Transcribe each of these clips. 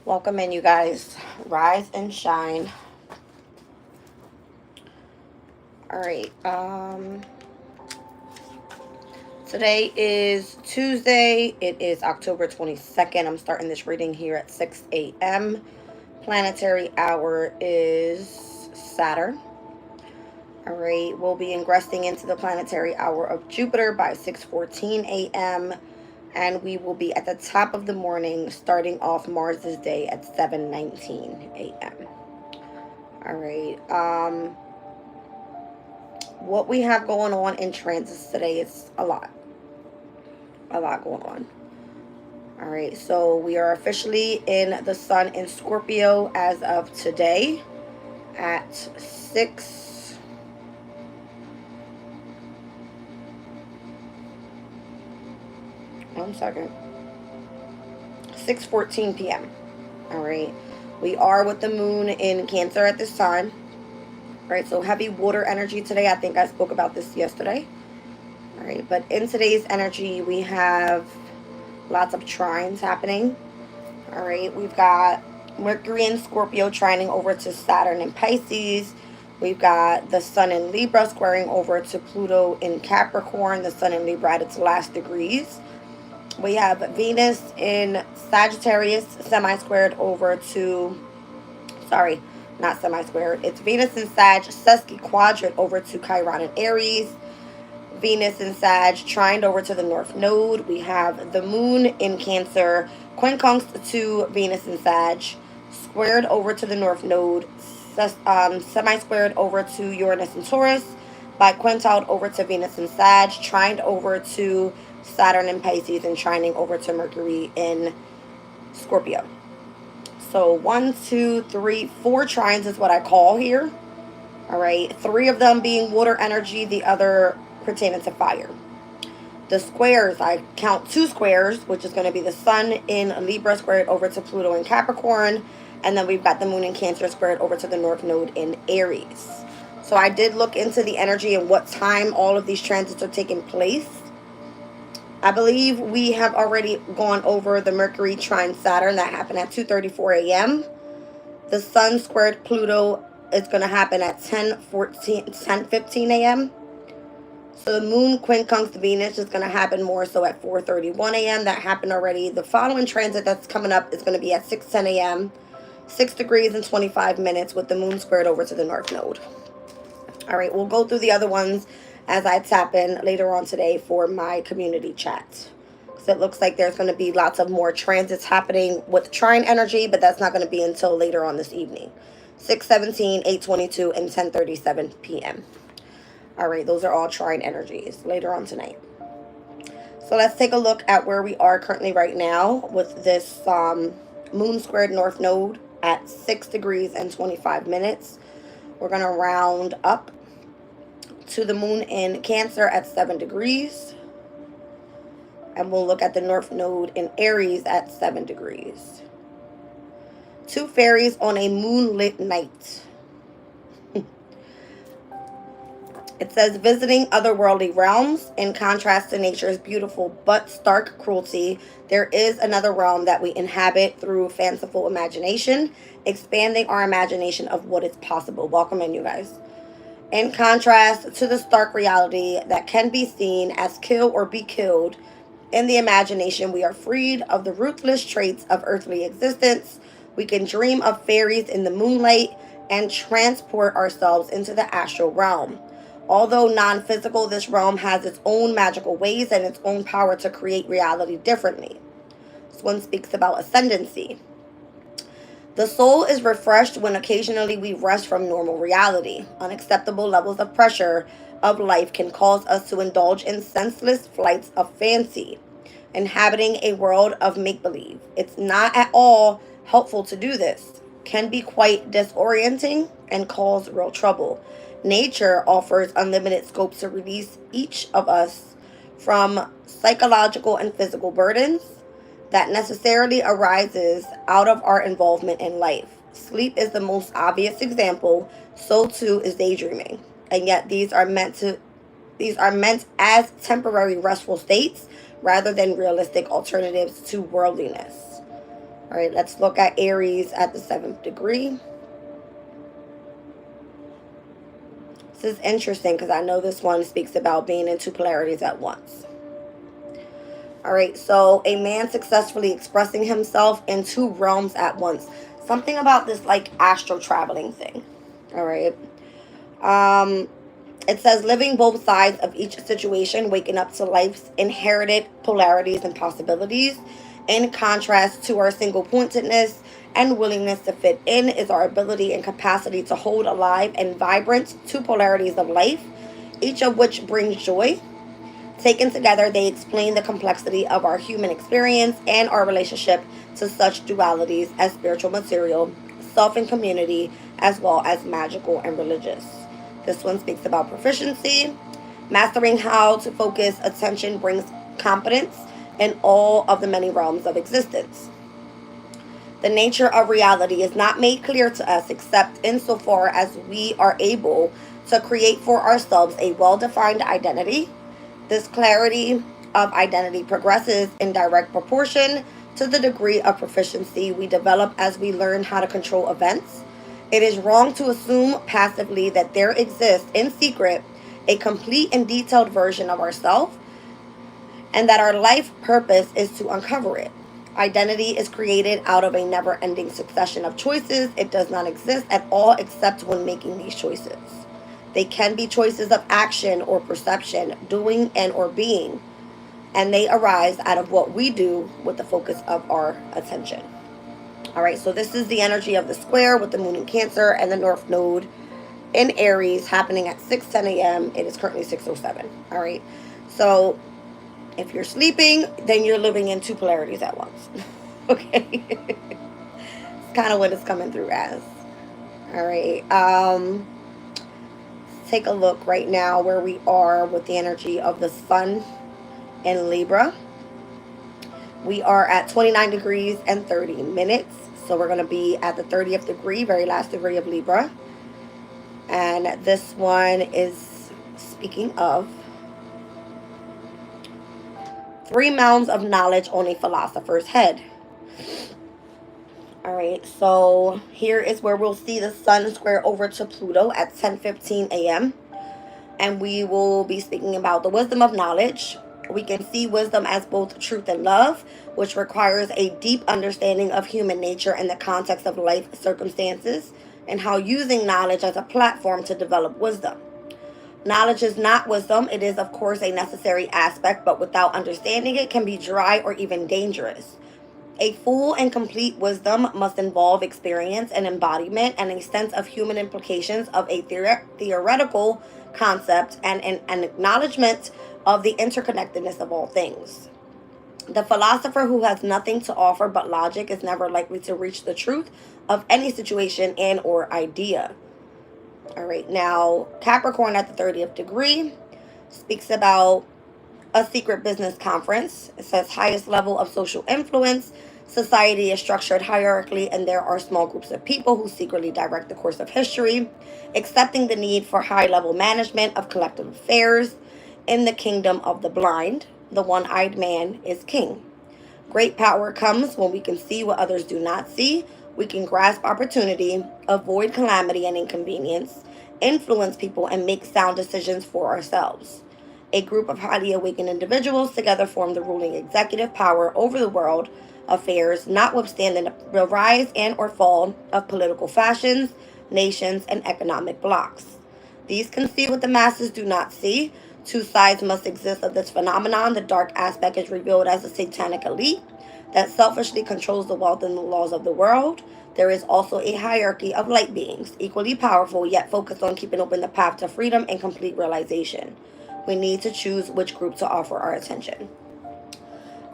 Welcome in, you guys. Rise and shine. All right. Today is Tuesday. It is October 22nd. I'm starting this reading here at 6 a.m. Planetary hour is Saturn. All right. We'll be ingressing into the planetary hour of Jupiter by 6:14 a.m. And we will be at the top of the morning, starting off Mars's day at 7:19 a.m. All right. What we have going on in transits today is a lot going on. All right, so we are officially in the sun in Scorpio as of today at 6. One second. 6:14 p.m. All right, we are with the moon in Cancer at this time. All right, so heavy water energy today. I think I spoke about this yesterday. All right, but in today's energy, we have lots of trines happening. All right, we've got Mercury in Scorpio trining over to Saturn in Pisces. We've got the Sun in Libra squaring over to Pluto in Capricorn. The Sun in Libra at its last degrees. We have Venus in Sagittarius semi-squared over to, sorry, not semi-squared. It's Venus in Sag sesqui-quadrant over to Chiron in Aries. Venus in Sag trined over to the North Node. We have the Moon in Cancer quincunxed to Venus in Sag, squared over to the North Node, semi-squared over to Uranus in Taurus, biquintiled over to Venus in Sag, trined over to Saturn in Pisces, and trining over to Mercury in Scorpio. So 1, 2, 3, 4 trines is what I call here. All right, 3 of them being water energy, the other pertaining to fire. The squares, I count 2 squares, which is going to be the Sun in Libra squared over to Pluto in Capricorn, and then we've got the Moon in Cancer squared over to the North Node in Aries. So I did look into the energy and what time all of these transits are taking place. I believe we have already gone over the Mercury trine Saturn that happened at 2:34 a.m. The Sun squared Pluto is going to happen at 10:15 a.m. So the Moon quincunxed Venus is going to happen more so at 4:31 a.m. That happened already. The following transit that's coming up is going to be at 6:10 a.m. 6 degrees and 25 minutes with the Moon squared over to the North Node. All right, we'll go through the other ones as I tap in later on today for my community chat. So it looks like there's going to be lots of more transits happening with trine energy, but that's not going to be until later on this evening. 6:17, 8:22, and 10:37 p.m. All right, those are all trine energies later on tonight. So let's take a look at where we are currently right now with this Moon squared North Node at 6 degrees and 25 minutes. We're going to round up to the Moon in Cancer at 7 degrees. And we'll look at the North Node in Aries at 7 degrees. 2 fairies on a moonlit night. It says, visiting otherworldly realms. In contrast to nature's beautiful but stark cruelty, there is another realm that we inhabit through fanciful imagination, expanding our imagination of what is possible. Welcome in, you guys. In contrast to the stark reality that can be seen as kill or be killed, in the imagination we are freed of the ruthless traits of earthly existence. We can dream of fairies in the moonlight and transport ourselves into the astral realm. Although non-physical, this realm has its own magical ways and its own power to create reality differently. This one speaks about ascendancy. The soul is refreshed when occasionally we rest from normal reality. Unacceptable levels of pressure of life can cause us to indulge in senseless flights of fancy, inhabiting a world of make-believe. It's not at all helpful to do this. Can be quite disorienting and cause real trouble. Nature offers unlimited scope to release each of us from psychological and physical burdens that necessarily arises out of our involvement in life. Sleep is the most obvious example, so too is daydreaming. And yet these are meant as temporary restful states rather than realistic alternatives to worldliness. All right, let's look at Aries at the 7th degree. This is interesting because I know this one speaks about being in two polarities at once. All right, so a man successfully expressing himself in two realms at once. Something about this like astral traveling thing. All right. It says living both sides of each situation, waking up to life's inherited polarities and possibilities. In contrast to our single pointedness and willingness to fit in is our ability and capacity to hold alive and vibrant two polarities of life, each of which brings joy. Taken together, they explain the complexity of our human experience and our relationship to such dualities as spiritual material, self and community, as well as magical and religious. This one speaks about proficiency. Mastering how to focus attention brings competence in all of the many realms of existence. The nature of reality is not made clear to us except insofar as we are able to create for ourselves a well defined identity. This clarity of identity progresses in direct proportion to the degree of proficiency we develop as we learn how to control events. It is wrong to assume passively that there exists in secret a complete and detailed version of ourselves and that our life purpose is to uncover it. Identity is created out of a never ending succession of choices. It does not exist at all except when making these choices. They can be choices of action or perception, doing and or being, and they arise out of what we do with the focus of our attention. All right, so this is the energy of the square with the moon in Cancer and the North Node in Aries happening at 6:10 a.m. It is currently 6:07. All right, so if you're sleeping, then you're living in two polarities at once. Okay, it's kind of what it's coming through as. All right. Take a look right now where we are with the energy of the sun in Libra. We are at 29 degrees and 30 minutes. So we're going to be at the 30th degree, very last degree of Libra. And this one is speaking of 3 mounds of knowledge on a philosopher's head. All right, so here is where we'll see the sun square over to Pluto at 10:15 a.m. And we will be speaking about the wisdom of knowledge. We can see wisdom as both truth and love, which requires a deep understanding of human nature and the context of life circumstances, and how using knowledge as a platform to develop wisdom. Knowledge is not wisdom. It is, of course, a necessary aspect, but without understanding it can be dry or even dangerous. A full and complete wisdom must involve experience and embodiment and a sense of human implications of a theoretical concept and an acknowledgement of the interconnectedness of all things. The philosopher who has nothing to offer but logic is never likely to reach the truth of any situation and or idea. All right, now Capricorn at the 30th degree speaks about a secret business conference. It says highest level of social influence. Society is structured hierarchically, and there are small groups of people who secretly direct the course of history, accepting the need for high level management of collective affairs. In the kingdom of the blind, the one-eyed man is king. Great power comes when we can see what others do not see. We can grasp opportunity, avoid calamity and inconvenience, influence people, and make sound decisions for ourselves. A group of highly awakened individuals together form the ruling executive power over the world affairs, notwithstanding the rise and or fall of political fashions, nations, and economic blocs. These can see what the masses do not see. Two sides must exist of this phenomenon. The dark aspect is revealed as a satanic elite that selfishly controls the wealth and the laws of the world. There is also a hierarchy of light beings, equally powerful, yet focused on keeping open the path to freedom and complete realization. We need to choose which group to offer our attention.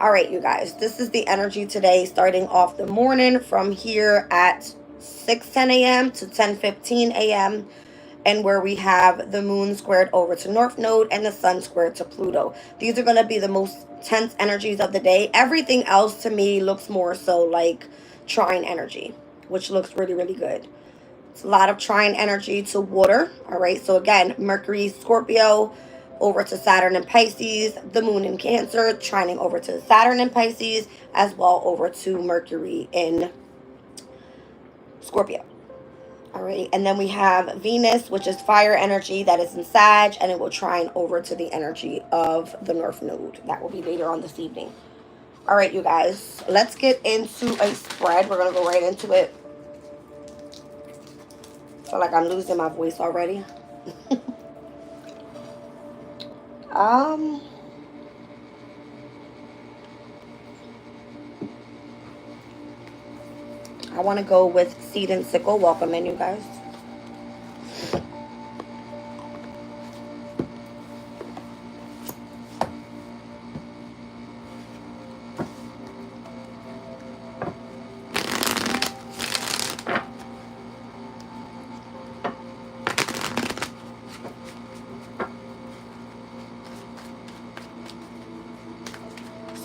All right, you guys, this is the energy today, starting off the morning from here at 6:10 a.m. to 10:15 a.m. and where we have the moon squared over to North Node and the sun squared to Pluto. These are going to be the most tense energies of the day. Everything else to me looks more so like trine energy, which looks really, really good. It's a lot of trine energy to water. All right, so again, Mercury, Scorpio, over to Saturn in Pisces, the moon in Cancer, trining over to Saturn in Pisces, as well over to Mercury in Scorpio. All right, and then we have Venus, which is fire energy, that is in Sag, and it will trine over to the energy of the North Node. That will be later on this evening. All right, you guys, let's get into a spread. We're going to go right into it. I feel like I'm losing my voice already. I want to go with Seed and Sickle. Welcome in, you guys.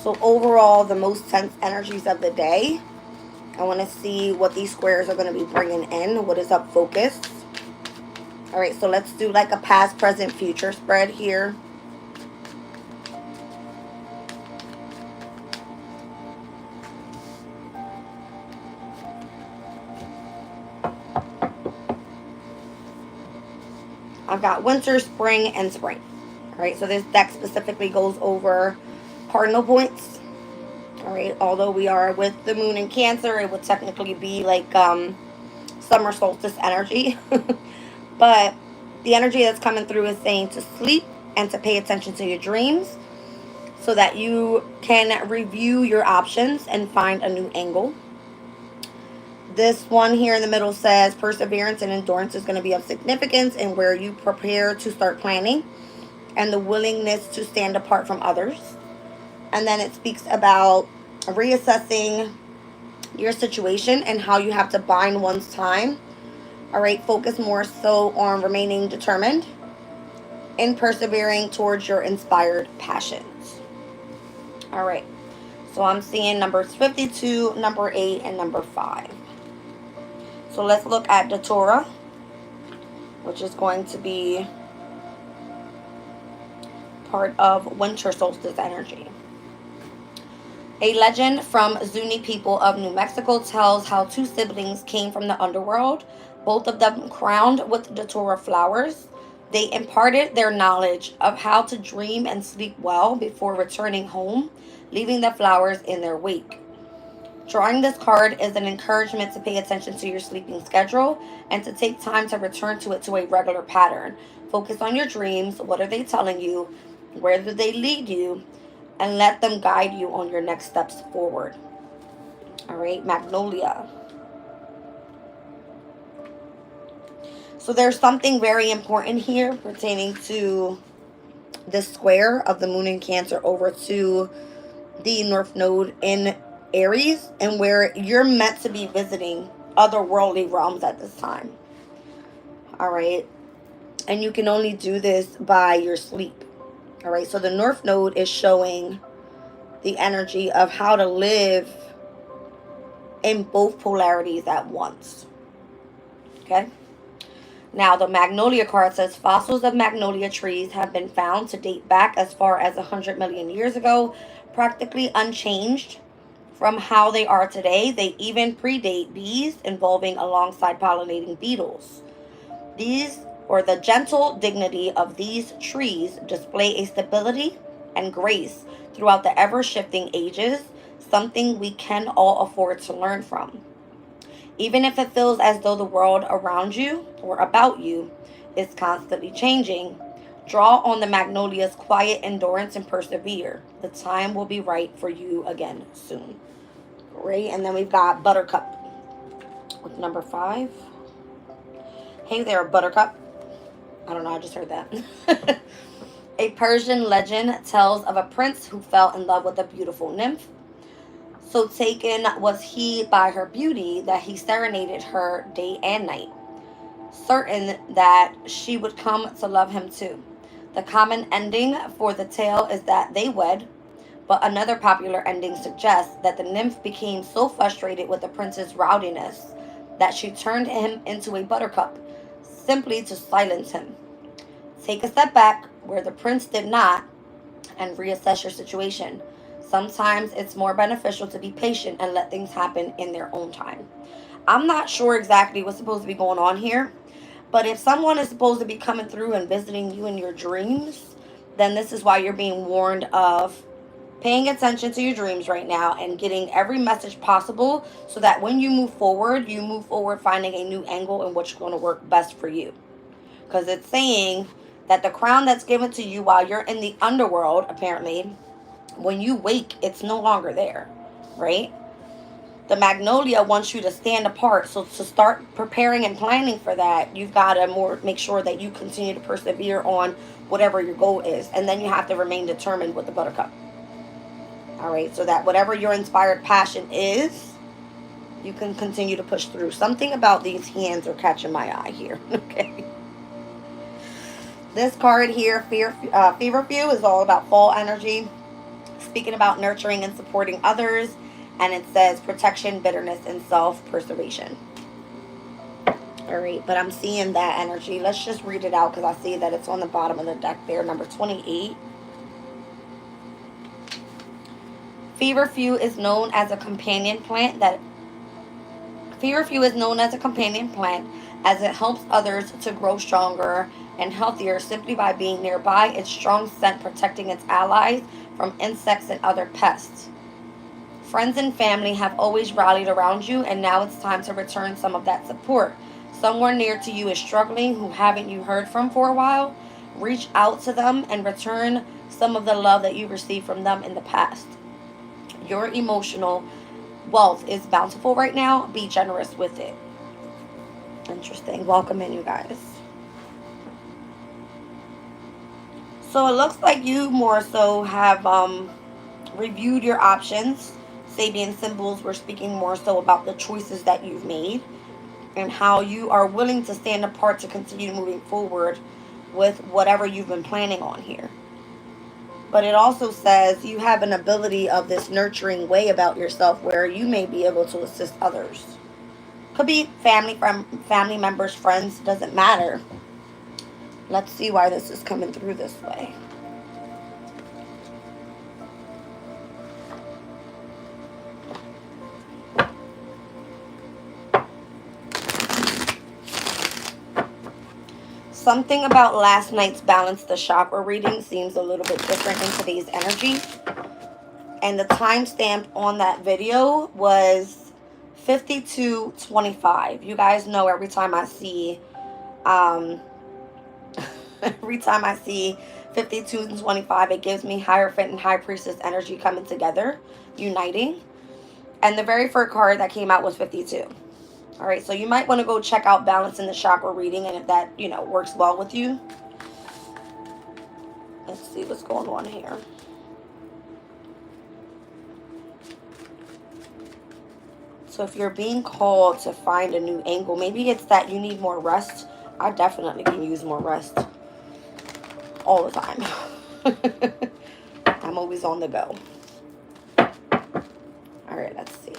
So overall, the most tense energies of the day. I want to see what these squares are going to be bringing in. What is up focus? All right, so let's do like a past, present, future spread here. I've got winter, spring, and spring. All right, so this deck specifically goes over cardinal points. All right, although we are with the moon in Cancer, it would technically be like summer solstice energy. But the energy that's coming through is saying to sleep and to pay attention to your dreams so that you can review your options and find a new angle. This one here in the middle says perseverance and endurance is going to be of significance in where you prepare to start planning and the willingness to stand apart from others. And then it speaks about reassessing your situation and how you have to bind one's time. All right, focus more so on remaining determined and persevering towards your inspired passions. All right, so I'm seeing numbers 52, number 8, and number 5. So let's look at Datura, which is going to be part of winter solstice energy. A legend from Zuni people of New Mexico tells how two siblings came from the underworld, both of them crowned with Datura flowers. They imparted their knowledge of how to dream and sleep well before returning home, leaving the flowers in their wake. Drawing this card is an encouragement to pay attention to your sleeping schedule and to take time to return to it to a regular pattern. Focus on your dreams. What are they telling you? Where do they lead you? And let them guide you on your next steps forward. All right, Magnolia. So there's something very important here pertaining to the square of the moon in Cancer over to the North Node in Aries, and where you're meant to be visiting otherworldly realms at this time. All right, and you can only do this by your sleep. All right, so the North Node is showing the energy of how to live in both polarities at once. Okay, now the Magnolia card says fossils of magnolia trees have been found to date back as far as 100 million years ago, practically unchanged from how they are today. They even predate bees, involving alongside pollinating beetles. These, or the gentle dignity of these trees, display a stability and grace throughout the ever-shifting ages, something we can all afford to learn from. Even if it feels as though the world around you or about you is constantly changing, draw on the magnolia's quiet endurance and persevere. The time will be right for you again soon. Great. And then we've got Buttercup with number 5. Hey there, Buttercup. I don't know, I just heard that. A Persian legend tells of a prince who fell in love with a beautiful nymph. So taken was he by her beauty that he serenaded her day and night, certain that she would come to love him too. The common ending for the tale is that they wed, but another popular ending suggests that the nymph became so frustrated with the prince's rowdiness that she turned him into a buttercup, simply to silence him. Take a step back, where the prince did not, and reassess your situation. Sometimes it's more beneficial to be patient and let things happen in their own time. I'm not sure exactly what's supposed to be going on here, but if someone is supposed to be coming through and visiting you in your dreams, then this is why you're being warned of paying attention to your dreams right now and getting every message possible so that when you move forward finding a new angle and what's going to work best for you. Because it's saying that the crown that's given to you while you're in the underworld, apparently, when you wake, it's no longer there, right? The magnolia wants you to stand apart. So to start preparing and planning for that, you've got to more make sure that you continue to persevere on whatever your goal is. And then you have to remain determined with the buttercup. All right, so that whatever your inspired passion is, you can continue to push through. Something about these hands are catching my eye here. Okay. This card here, Feverfew, is all about fall energy, speaking about nurturing and supporting others, and it says protection, bitterness, and self-preservation. All right, but I'm seeing that energy. Let's just read it out because I see that it's on the bottom of the deck there, number 28. Feverfew is known as a companion plant as it helps others to grow stronger and healthier simply by being nearby. Its strong scent protecting its allies from insects and other pests. Friends and family have always rallied around you, and now it's time to return some of that support. Someone near to you is struggling who haven't you heard from for a while. Reach out to them and return some of the love that you received from them in the past. Your emotional wealth is bountiful right now. Be generous with it. Interesting. Welcome in, you guys. So it looks like you more so have reviewed your options. Sabian symbols were speaking more so about the choices that you've made and how you are willing to stand apart to continue moving forward with whatever you've been planning on here. But it also says you have an ability of this nurturing way about yourself where you may be able to assist others. Could be family members, friends, doesn't matter. Let's see why this is coming through this way. Something about last night's balance, the chakra reading, seems a little bit different in today's energy. And the timestamp on that video was 52:25. You guys know every time I see 52:25, it gives me Hierophant and High Priestess energy coming together, uniting. And the very first card that came out was 52. All right, so you might want to go check out Balance in the Chakra reading, and if that, works well with you. Let's see what's going on here. So if you're being called to find a new angle, maybe it's that you need more rest. I definitely can use more rest all the time. I'm always on the go. All right, let's see.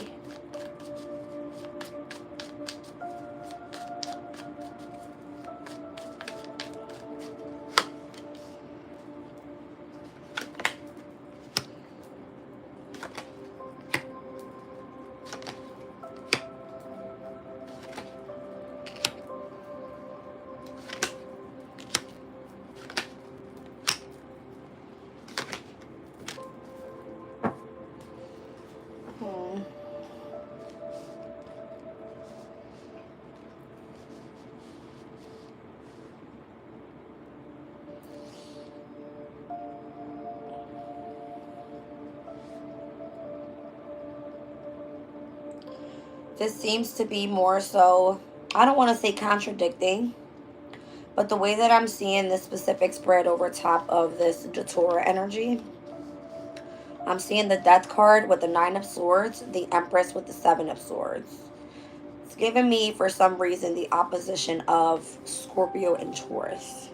This seems to be more so, I don't want to say contradicting, but the way that I'm seeing this specific spread over top of this Datura energy, I'm seeing the Death card with the 9 of Swords, the Empress with the 7 of Swords. It's giving me, for some reason, the opposition of Scorpio and Taurus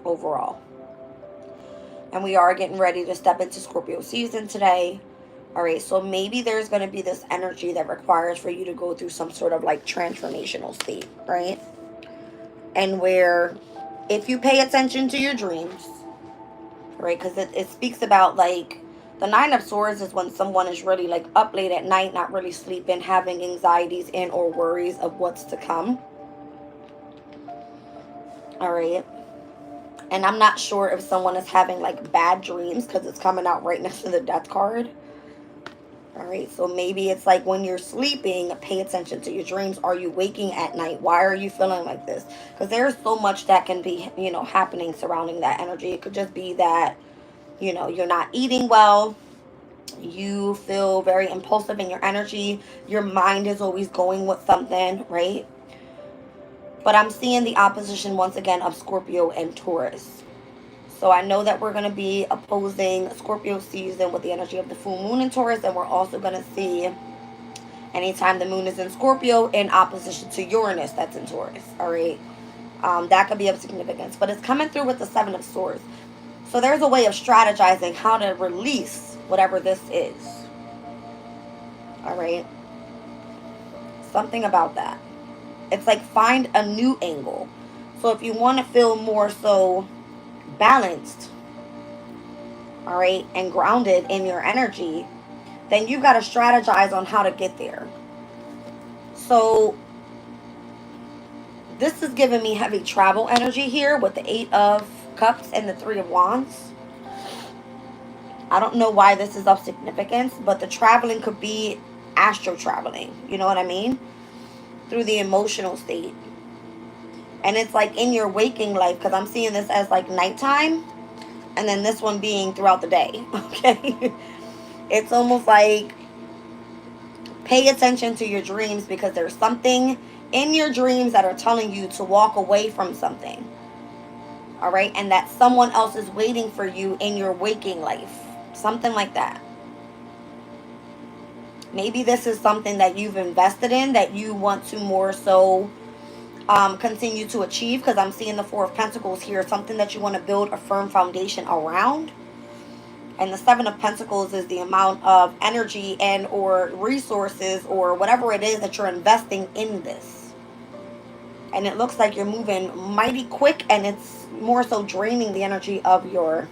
overall. And we are getting ready to step into Scorpio season today. All right, so maybe there's going to be this energy that requires for you to go through some sort of like transformational state, right? And where if you pay attention to your dreams, right? Because it speaks about like the Nine of Swords is when someone is really like up late at night, not really sleeping, having anxieties and or worries of what's to come. All right. And I'm not sure if someone is having like bad dreams because it's coming out right next to the Death card. All right, so maybe it's like when you're sleeping, pay attention to your dreams. Are you waking at night? Why are you feeling like this? Because there's so much that can be, happening surrounding that energy. It could just be that, you're not eating well. You feel very impulsive in your energy. Your mind is always going with something, right? But I'm seeing the opposition once again of Scorpio and Taurus. So I know that we're going to be opposing Scorpio season with the energy of the full moon in Taurus. And we're also going to see anytime the moon is in Scorpio in opposition to Uranus that's in Taurus. All right. That could be of significance. But it's coming through with the Seven of Swords. So there's a way of strategizing how to release whatever this is. All right. Something about that. It's like find a new angle. So if you want to feel more so balanced, all right, and grounded in your energy, then you've got to strategize on how to get there. So this is giving me heavy travel energy here with the Eight of Cups and the Three of Wands. I don't know why this is of significance, but the traveling could be astro traveling. You know what I mean? Through the emotional state. And it's like in your waking life, because I'm seeing this as like nighttime, and then this one being throughout the day. Okay? It's almost like pay attention to your dreams, because there's something in your dreams that are telling you to walk away from something. All right? And that someone else is waiting for you in your waking life. Something like that. Maybe this is something that you've invested in that you want to more so continue to achieve, because I'm seeing the Four of Pentacles here. Something that you want to build a firm foundation around. And the Seven of Pentacles is the amount of energy and or resources or whatever it is that you're investing in this. And it looks like you're moving mighty quick, and it's more so draining the energy of your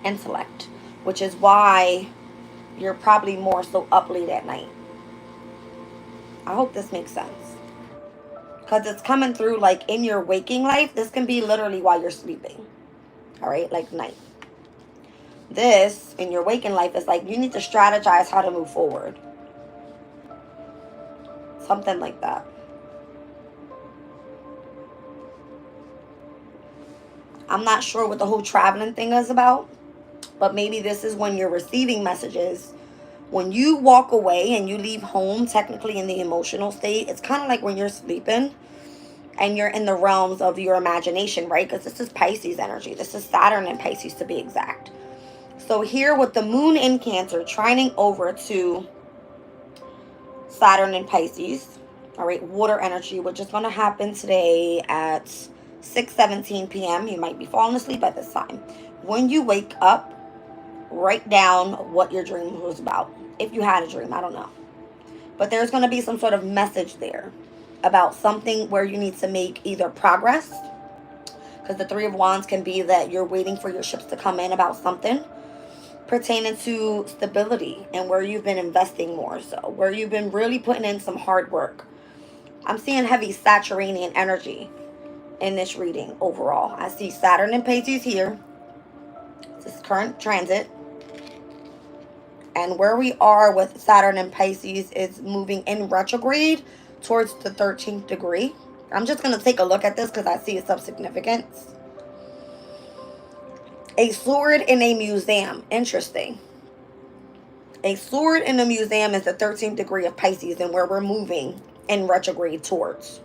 intellect, which is why you're probably more so up late at night. I hope this makes sense. Because it's coming through like in your waking life. This can be literally while you're sleeping. All right, like night. This in your waking life is like you need to strategize how to move forward. Something like that. I'm not sure what the whole traveling thing is about. But maybe this is when you're receiving messages. When you walk away and you leave home, technically in the emotional state, it's kind of like when you're sleeping and you're in the realms of your imagination, right? Because this is Pisces energy. This is Saturn and Pisces to be exact. So here with the moon in Cancer, trining over to Saturn and Pisces, all right, water energy, which is going to happen today at 6:17 p.m. You might be falling asleep at this time. When you wake up, write down what your dream was about. If you had a dream, I don't know. But there's going to be some sort of message there about something where you need to make either progress, because the Three of Wands can be that you're waiting for your ships to come in about something pertaining to stability and where you've been investing more so, where you've been really putting in some hard work. I'm seeing heavy Saturnian energy in this reading overall. I see Saturn and Pisces here. This current transit. And where we are with Saturn and Pisces is moving in retrograde towards the 13th degree. I'm just going to take a look at this because I see it's of significance. A sword in a museum. Interesting. A sword in a museum is the 13th degree of Pisces and where we're moving in retrograde towards.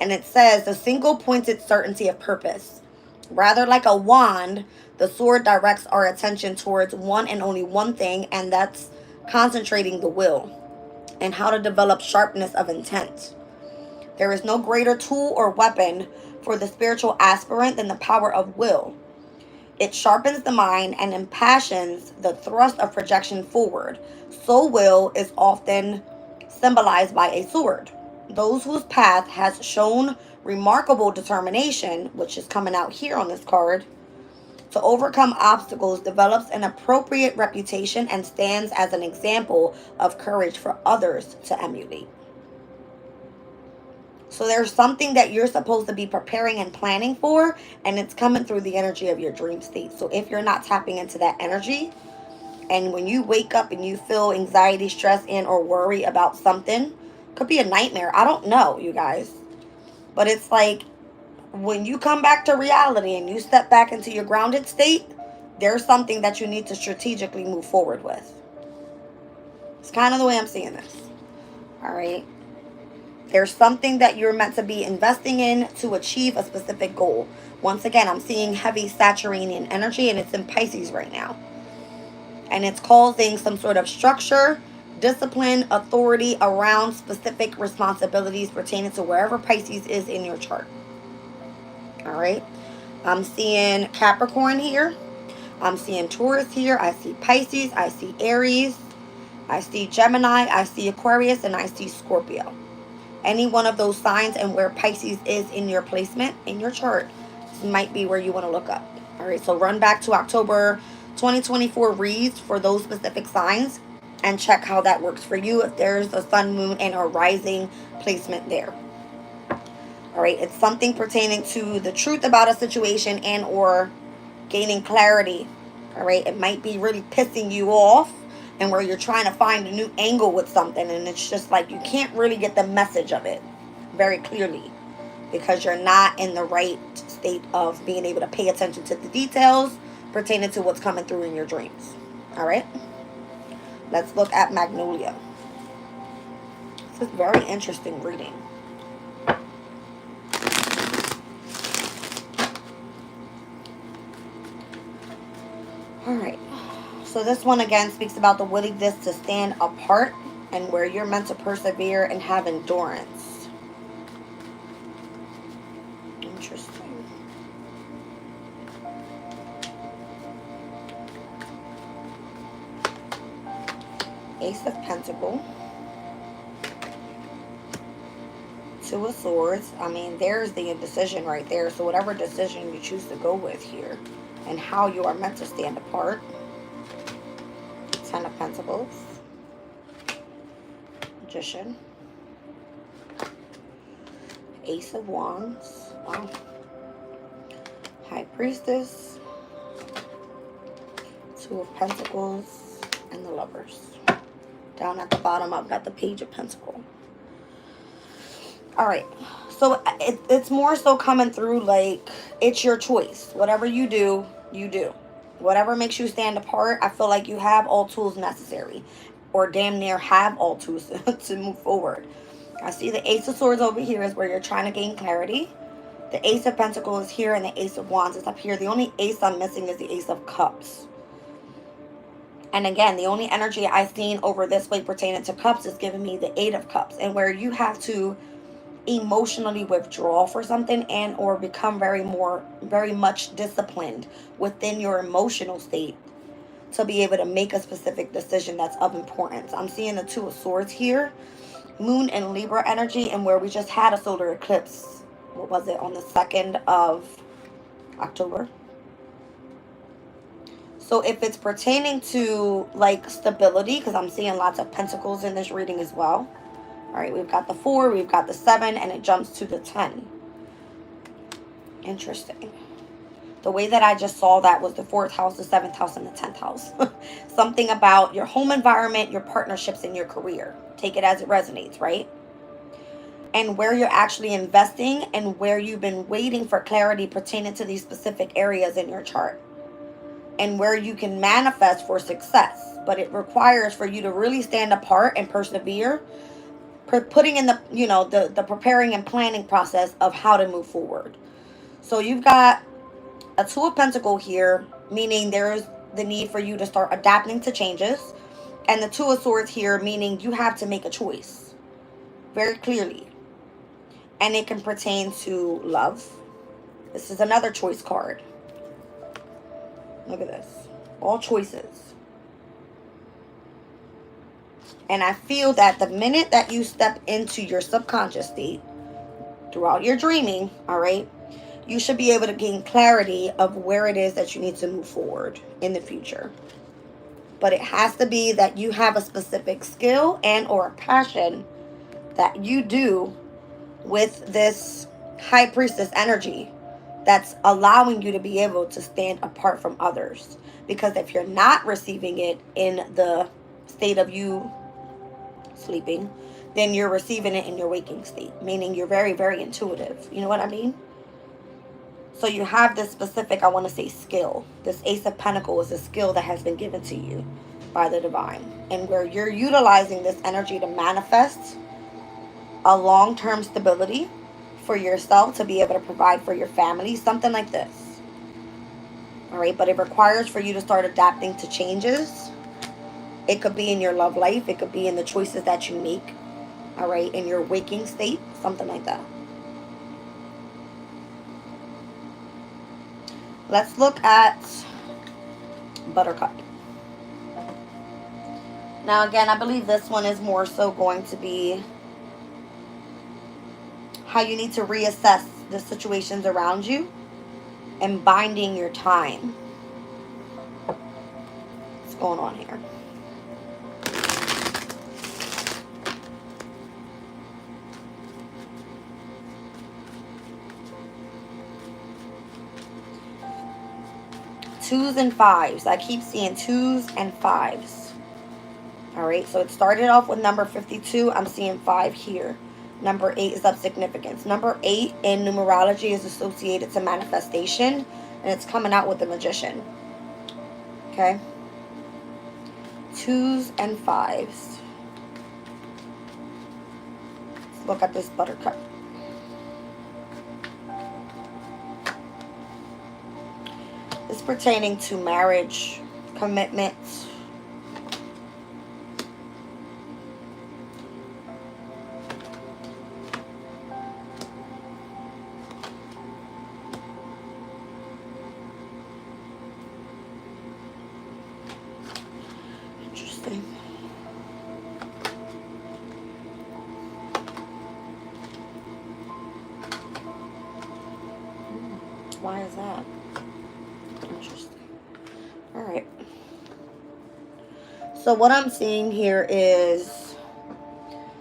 And it says the single pointed certainty of purpose. Rather like a wand, the sword directs our attention towards one and only one thing, and that's concentrating the will and how to develop sharpness of intent. There is no greater tool or weapon for the spiritual aspirant than the power of will. It sharpens the mind and impassions the thrust of projection forward. So will is often symbolized by a sword. Those whose path has shown remarkable determination, which is coming out here on this card, to overcome obstacles, develops an appropriate reputation, and stands as an example of courage for others to emulate. So there's something that you're supposed to be preparing and planning for, and it's coming through the energy of your dream state. So if you're not tapping into that energy, and when you wake up and you feel anxiety, stress, and or worry about something, could be a nightmare. I don't know, you guys. But it's like when you come back to reality and you step back into your grounded state, there's something that you need to strategically move forward with. It's kind of the way I'm seeing this. All right. There's something that you're meant to be investing in to achieve a specific goal. Once again, I'm seeing heavy Saturnian energy, and it's in Pisces right now. And it's causing some sort of structure, discipline, authority around specific responsibilities pertaining to wherever Pisces is in your chart. All right. I'm seeing Capricorn here. I'm seeing Taurus here. I see Pisces. I see Aries. I see Gemini. I see Aquarius. And I see Scorpio. Any one of those signs and where Pisces is in your placement, in your chart, this might be where you want to look up. All right. So run back to October 2024 reads for those specific signs and check how that works for you if there's a sun, moon, and a rising placement there. All right, it's something pertaining to the truth about a situation and or gaining clarity. All right, it might be really pissing you off and where you're trying to find a new angle with something, and it's just like you can't really get the message of it very clearly because you're not in the right state of being able to pay attention to the details pertaining to what's coming through in your dreams. All right, let's look at Magnolia. This is very interesting reading. All right, so this one again speaks about the willingness to stand apart and where you're meant to persevere and have endurance. Interesting. Ace of Pentacles. Two of Swords. I mean, there's the indecision right there. So whatever decision you choose to go with here and how you are meant to stand apart. Ten of Pentacles. Magician. Ace of Wands. Wow. High Priestess. Two of Pentacles. And the Lovers. Down at the bottom, I've got the Page of Pentacles. All right. So it's more so coming through like it's your choice. Whatever you do, you do. Whatever makes you stand apart, I feel like you have all tools necessary. Or damn near have all tools to move forward. I see the Ace of Swords over here is where you're trying to gain clarity. The Ace of Pentacles is here and the Ace of Wands is up here. The only ace I'm missing is the Ace of Cups. And again, the only energy I've seen over this way pertaining to Cups is giving me the Eight of Cups. And where you have to emotionally withdraw for something and or become very much disciplined within your emotional state to be able to make a specific decision that's of importance. I'm seeing the Two of Swords here, Moon and Libra energy, and where we just had a solar eclipse. What was it, on the 2nd of October? So if it's pertaining to like stability, because I'm seeing lots of pentacles in this reading as well. All right, we've got the 4, we've got the 7, and it jumps to the 10. Interesting. The way that I just saw that was the 4th house, the 7th house, and the 10th house. Something about your home environment, your partnerships, and your career. Take it as it resonates, right? And where you're actually investing and where you've been waiting for clarity pertaining to these specific areas in your chart. And where you can manifest for success. But it requires for you to really stand apart and persevere, putting in the, you know, the preparing and planning process of how to move forward. So you've got a Two of Pentacles here, meaning there's the need for you to start adapting to changes. And the Two of Swords here, meaning you have to make a choice very clearly. And it can pertain to love. This is another choice card. Look at this. All choices. And I feel that the minute that you step into your subconscious state throughout your dreaming, all right, you should be able to gain clarity of where it is that you need to move forward in the future. But it has to be that you have a specific skill and or a passion that you do with this high priestess energy that's allowing you to be able to stand apart from others. Because if you're not receiving it in the state of you sleeping, then you're receiving it in your waking state, meaning you're very, very intuitive. You know what I mean? So you have this specific, I want to say, skill. This Ace of Pentacles is a skill that has been given to you by the divine, and where you're utilizing this energy to manifest a long-term stability for yourself to be able to provide for your family, something like this. All right, but it requires for you to start adapting to changes. It could be in your love life, it could be in the choices that you make, all right, in your waking state, something like that. Let's look at Buttercup. Now again, I believe this one is more so going to be how you need to reassess the situations around you and binding your time. What's going on here? Twos and fives. I keep seeing twos and fives. All right, so it started off with number 52. I'm seeing 5 here. Number 8 is of significance. Number 8 in numerology is associated to manifestation, and it's coming out with the Magician. Okay? Twos and fives. Let's look at this Buttercup. It's pertaining to marriage, commitment. Interesting. Why is that? Interesting. All right. So what I'm seeing here is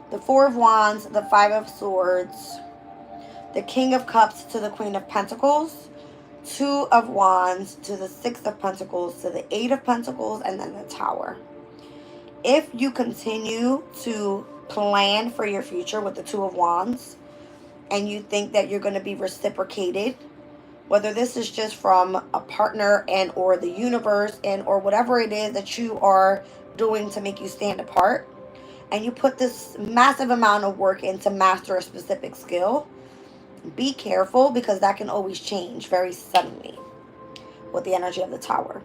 the 4 of Wands, the 5 of Swords, the King of Cups to the Queen of Pentacles, 2 of Wands to the 6 of Pentacles to the 8 of Pentacles, and then the Tower. If you continue to plan for your future with the 2 of Wands and you think that you're going to be reciprocated, whether this is just from a partner and or the universe and or whatever it is that you are doing to make you stand apart, and you put this massive amount of work in to master a specific skill, be careful, because that can always change very suddenly with the energy of the Tower.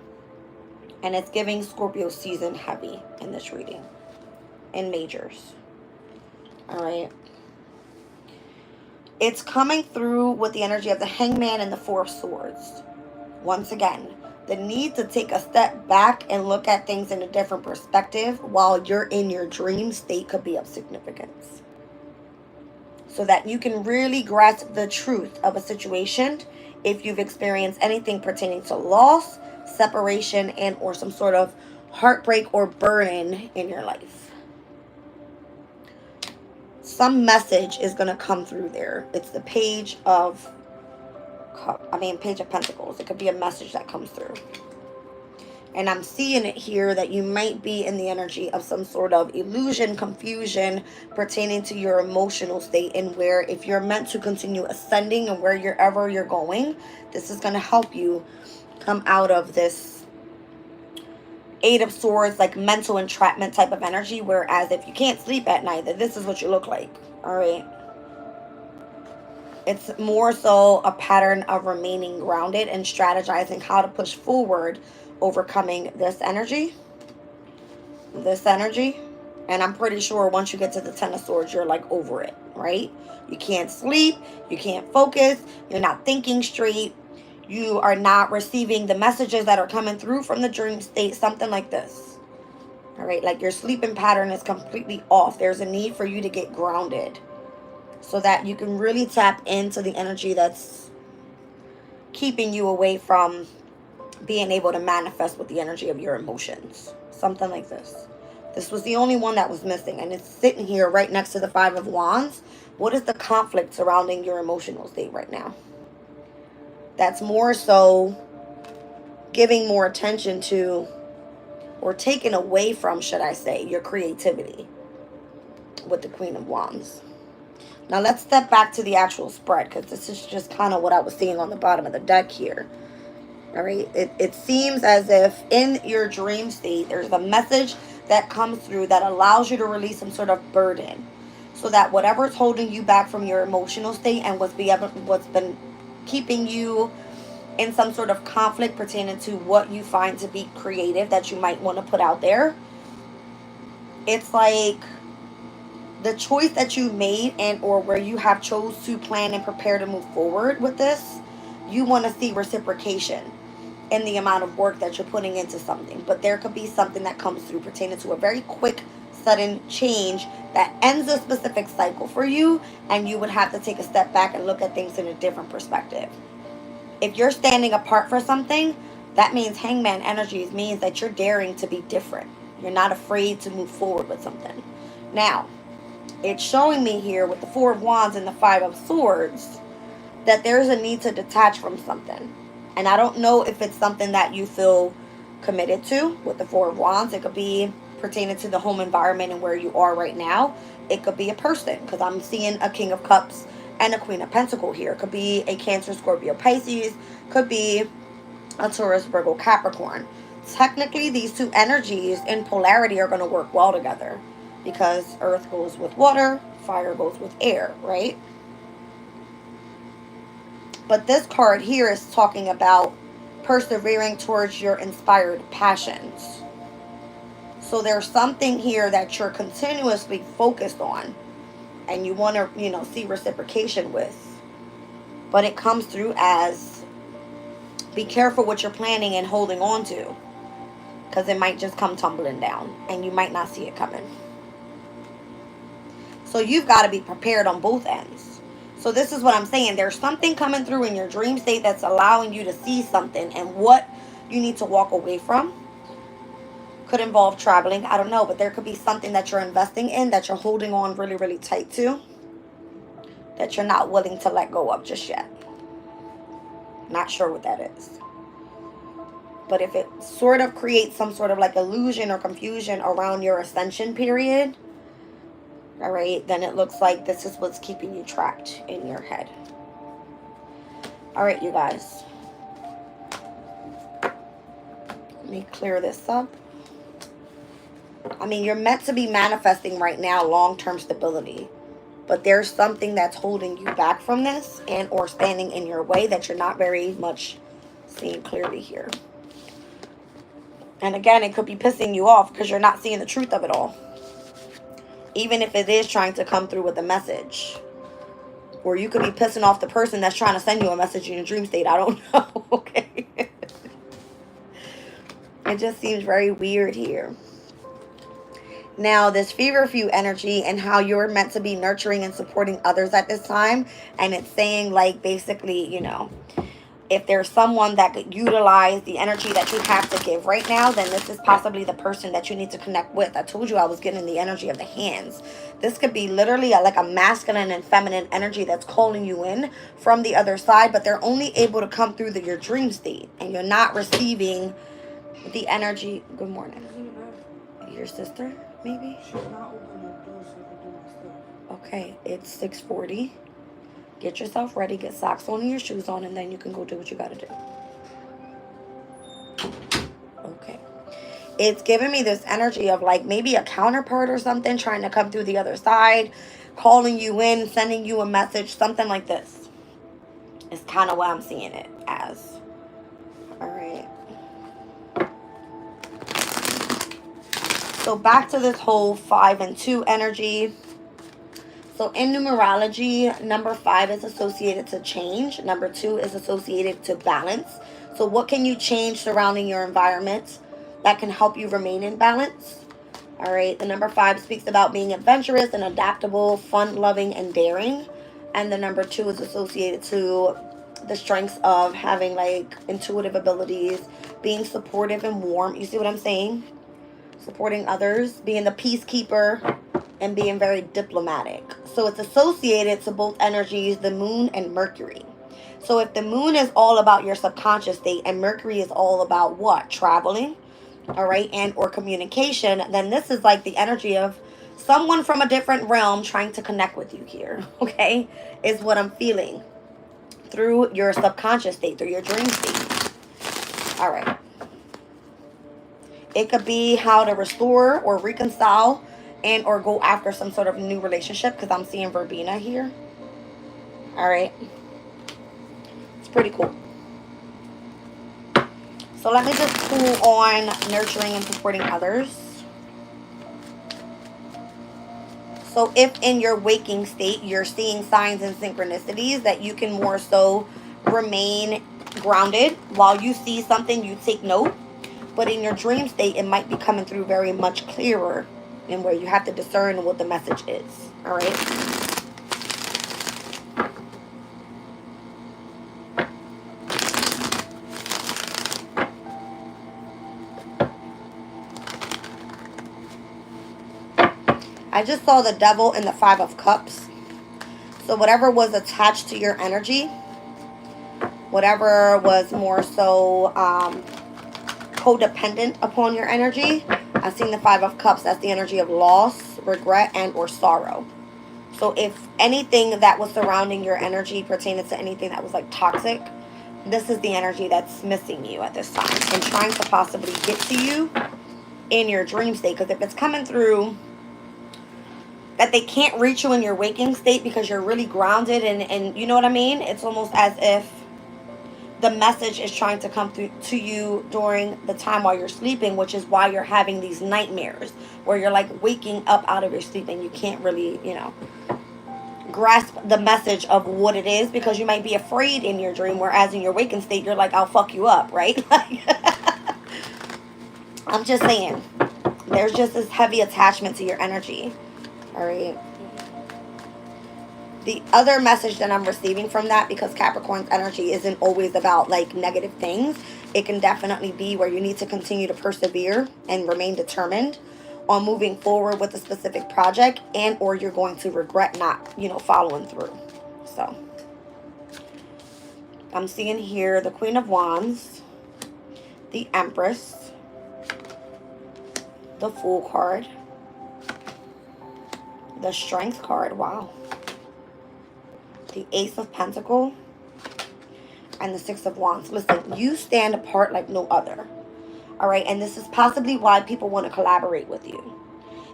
And it's giving Scorpio season heavy in this reading, in majors. All right. It's coming through with the energy of the Hangman and the 4 of Swords. Once again, the need to take a step back and look at things in a different perspective while you're in your dream state could be of significance. So that you can really grasp the truth of a situation if you've experienced anything pertaining to loss, separation, and or some sort of heartbreak or burden in your life. Some message is going to come through there. It's the Page of Pentacles. It could be a message that comes through. And I'm seeing it here that you might be in the energy of some sort of illusion, confusion pertaining to your emotional state, and where if you're meant to continue ascending and wherever you're going, this is going to help you come out of this 8 of Swords, like mental entrapment type of energy. Whereas if you can't sleep at night, then this is what you look like. All right. It's more so a pattern of remaining grounded and strategizing how to push forward, overcoming this energy. And I'm pretty sure once you get to the 10 of Swords, you're like over it, right? You can't sleep. You can't focus. You're not thinking straight. You are not receiving the messages that are coming through from the dream state, something like this. All right, like your sleeping pattern is completely off. There's a need for you to get grounded. so that you can really tap into the energy that's keeping you away from being able to manifest with the energy of your emotions. Something like this. This was the only one that was missing, and it's sitting here right next to the Five of Wands. What is the conflict surrounding your emotional state right now? That's more so giving more attention to, or taken away from, should I say, your creativity with the Queen of Wands. Now let's step back to the actual spread, because this is just kind of what I was seeing on the bottom of the deck here. All right, it seems as if in your dream state, there's a message that comes through that allows you to release some sort of burden, so that whatever's holding you back from your emotional state and what's been keeping you in some sort of conflict pertaining to what you find to be creative that you might want to put out there, it's like the choice that you made, and or where you have chose to plan and prepare to move forward with this, you want to see reciprocation in the amount of work that you're putting into something. But there could be something that comes through pertaining to a very quick, sudden change that ends a specific cycle for you, and you would have to take a step back and look at things in a different perspective. If you're standing apart for something, that means Hangman energies means that you're daring to be different. You're not afraid to move forward with something. Now, it's showing me here with the Four of Wands and the Five of Swords that there's a need to detach from something. And I don't know if it's something that you feel committed to with the Four of Wands. It could be pertaining to the home environment and where you are right now. It could be a person, because I'm seeing a King of Cups and a Queen of Pentacles here. It could be a Cancer, Scorpio, Pisces. Could be a Taurus, Virgo, Capricorn. Technically, these two energies in polarity are going to work well together, because earth goes with water, fire goes with air, right? But this card here is talking about persevering towards your inspired passions. So there's something here that you're continuously focused on and you want to, see reciprocation with. But it comes through as, be careful what you're planning and holding on to, because it might just come tumbling down and you might not see it coming. So you've got to be prepared on both ends. So this is what I'm saying. There's something coming through in your dream state that's allowing you to see something, and what you need to walk away from. Could involve traveling. I don't know, but there could be something that you're investing in that you're holding on really, really tight to, that you're not willing to let go of just yet. Not sure what that is. But if it sort of creates some sort of like illusion or confusion around your ascension period, all right, then it looks like this is what's keeping you trapped in your head. All right, you guys. Let me clear this up. I mean, you're meant to be manifesting right now long-term stability. But there's something that's holding you back from this, and or standing in your way, that you're not very much seeing clearly here. And again, it could be pissing you off because you're not seeing the truth of it all. Even if it is trying to come through with a message. Or you could be pissing off the person that's trying to send you a message in your dream state. I don't know. Okay. It just seems very weird here. Now, this feverfew energy and how you're meant to be nurturing and supporting others at this time. And it's saying, like, basically, if there's someone that could utilize the energy that you have to give right now, then this is possibly the person that you need to connect with. I told you I was getting the energy of the hands. This could be literally like a masculine and feminine energy that's calling you in from the other side, but they're only able to come through your dream state, and you're not receiving the energy. Good morning. Your sister, maybe? She's not opening the door so I can do my stuff. Okay, it's 6:40. Get yourself ready, get socks on and your shoes on, and then you can go do what you gotta do. Okay. It's giving me this energy of like maybe a counterpart or something trying to come through the other side, calling you in, sending you a message, something like this. It's kind of what I'm seeing it as. All right. So back to this whole 5 and 2 energy. So in numerology, number 5 is associated to change. Number 2 is associated to balance. So what can you change surrounding your environment that can help you remain in balance? All right. The number 5 speaks about being adventurous and adaptable, fun-loving, and daring. And the number 2 is associated to the strengths of having like intuitive abilities, being supportive and warm. You see what I'm saying? Supporting others, being the peacekeeper, and being very diplomatic. So it's associated to both energies, the moon and Mercury. So if the moon is all about your subconscious state and Mercury is all about what? Traveling, all right, and or communication, then this is like the energy of someone from a different realm trying to connect with you here, okay, is what I'm feeling through your subconscious state, through your dream state. All right. It could be how to restore or reconcile and or go after some sort of new relationship, because I'm seeing verbena here. All right. It's pretty cool. So let me just pull on nurturing and supporting others. So if in your waking state you're seeing signs and synchronicities, that you can more so remain grounded. While you see something, you take note. But in your dream state, it might be coming through very much clearer, and where you have to discern what the message is. All right. I just saw the devil and the 5 of cups. So whatever was attached to your energy, whatever was more so codependent upon your energy, I've seen the 5 of cups. That's the energy of loss, regret, and or sorrow. So if anything that was surrounding your energy pertaining to anything that was like toxic, this is the energy that's missing you at this time and trying to possibly get to you in your dream state. Because if it's coming through that they can't reach you in your waking state because you're really grounded and you know what I mean? It's almost as if the message is trying to come through to you during the time while you're sleeping, which is why you're having these nightmares where you're like waking up out of your sleep and you can't really, grasp the message of what it is, because you might be afraid in your dream, whereas in your waking state you're like, I'll fuck you up, right? I'm just saying, there's just this heavy attachment to your energy. All right. The other message that I'm receiving from that, because Capricorn's energy isn't always about like negative things, it can definitely be where you need to continue to persevere and remain determined on moving forward with a specific project, and or you're going to regret not, following through. So I'm seeing here the Queen of Wands, the Empress, the Fool card, the Strength card, wow, the Ace of Pentacles, and the 6 of Wands. Listen, you stand apart like no other. All right, and this is possibly why people want to collaborate with you.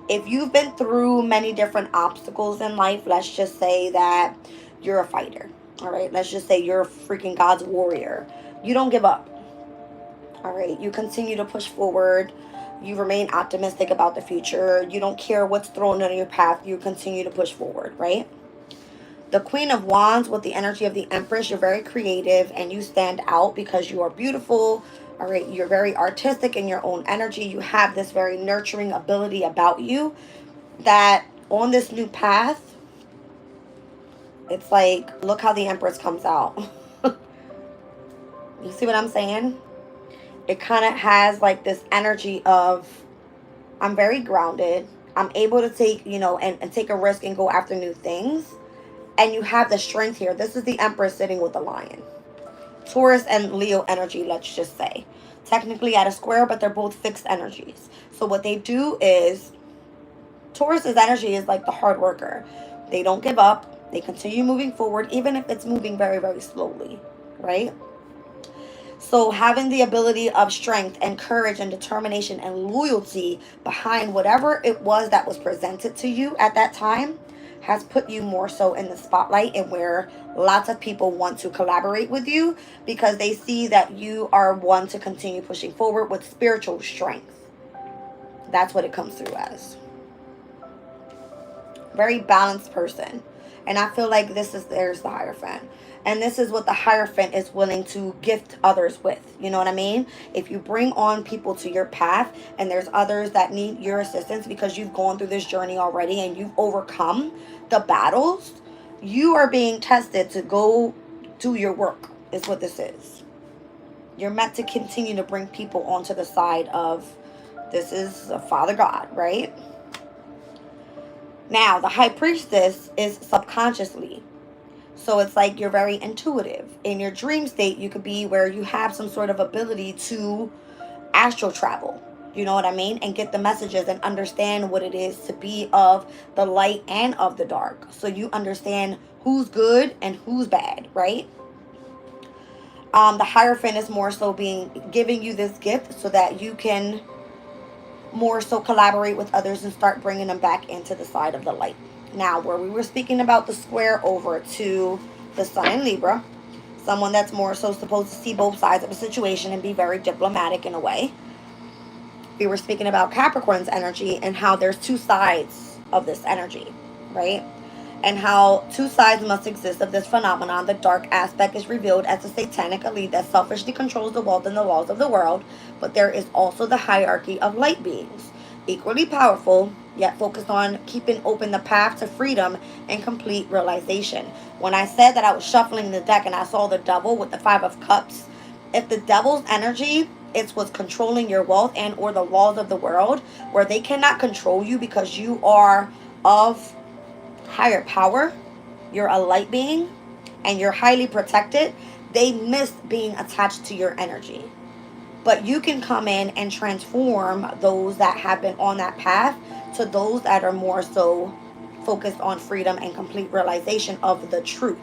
If you've been through many different obstacles in life, let's just say that you're a fighter. All right, let's just say you're a freaking God's warrior. You don't give up. All right, you continue to push forward. You remain optimistic about the future. You don't care what's thrown on your path. You continue to push forward, right? The Queen of Wands with the energy of the Empress, you're very creative and you stand out because you are beautiful. All right, you're very artistic in your own energy. You have this very nurturing ability about you that on this new path, it's like, look how the Empress comes out. You see what I'm saying? It kind of has like this energy of, I'm very grounded. I'm able to take, and take a risk and go after new things. And you have the strength here. This is the Empress sitting with the Lion. Taurus and Leo energy, let's just say. Technically at a square, but they're both fixed energies. So what they do is, Taurus's energy is like the hard worker. They don't give up. They continue moving forward, even if it's moving very, very slowly, right? So having the ability of strength and courage and determination and loyalty behind whatever it was that was presented to you at that time has put you more so in the spotlight, and where lots of people want to collaborate with you because they see that you are one to continue pushing forward with spiritual strength. That's what it comes through as. Very balanced person. And I feel like there's the Hierophant. And this is what the Hierophant is willing to gift others with. You know what I mean? If you bring on people to your path and there's others that need your assistance because you've gone through this journey already and you've overcome the battles, you are being tested to go do your work, is what this is. You're meant to continue to bring people onto the side of, this is a Father God, right? Now, the High Priestess is subconsciously. So it's like you're very intuitive. In your dream state, you could be where you have some sort of ability to astral travel. You know what I mean? And get the messages and understand what it is to be of the light and of the dark. So you understand who's good and who's bad, right? The Hierophant is more so giving you this gift so that you can more so collaborate with others and start bringing them back into the side of the light. Now, where we were speaking about the square over to the Sun in Libra, someone that's more so supposed to see both sides of a situation and be very diplomatic in a way. We were speaking about Capricorn's energy and how there's two sides of this energy, right? And how two sides must exist of this phenomenon. The dark aspect is revealed as a satanic elite that selfishly controls the wealth and the laws of the world, but there is also the hierarchy of light beings, equally powerful, yet focused on keeping open the path to freedom and complete realization. When I said that I was shuffling the deck and I saw the devil with the Five of Cups, if the devil's energy is what's controlling your wealth and or the laws of the world, where they cannot control you because you are of higher power, you're a light being, and you're highly protected, they miss being attached to your energy. But you can come in and transform those that have been on that path to those that are more so focused on freedom and complete realization of the truth,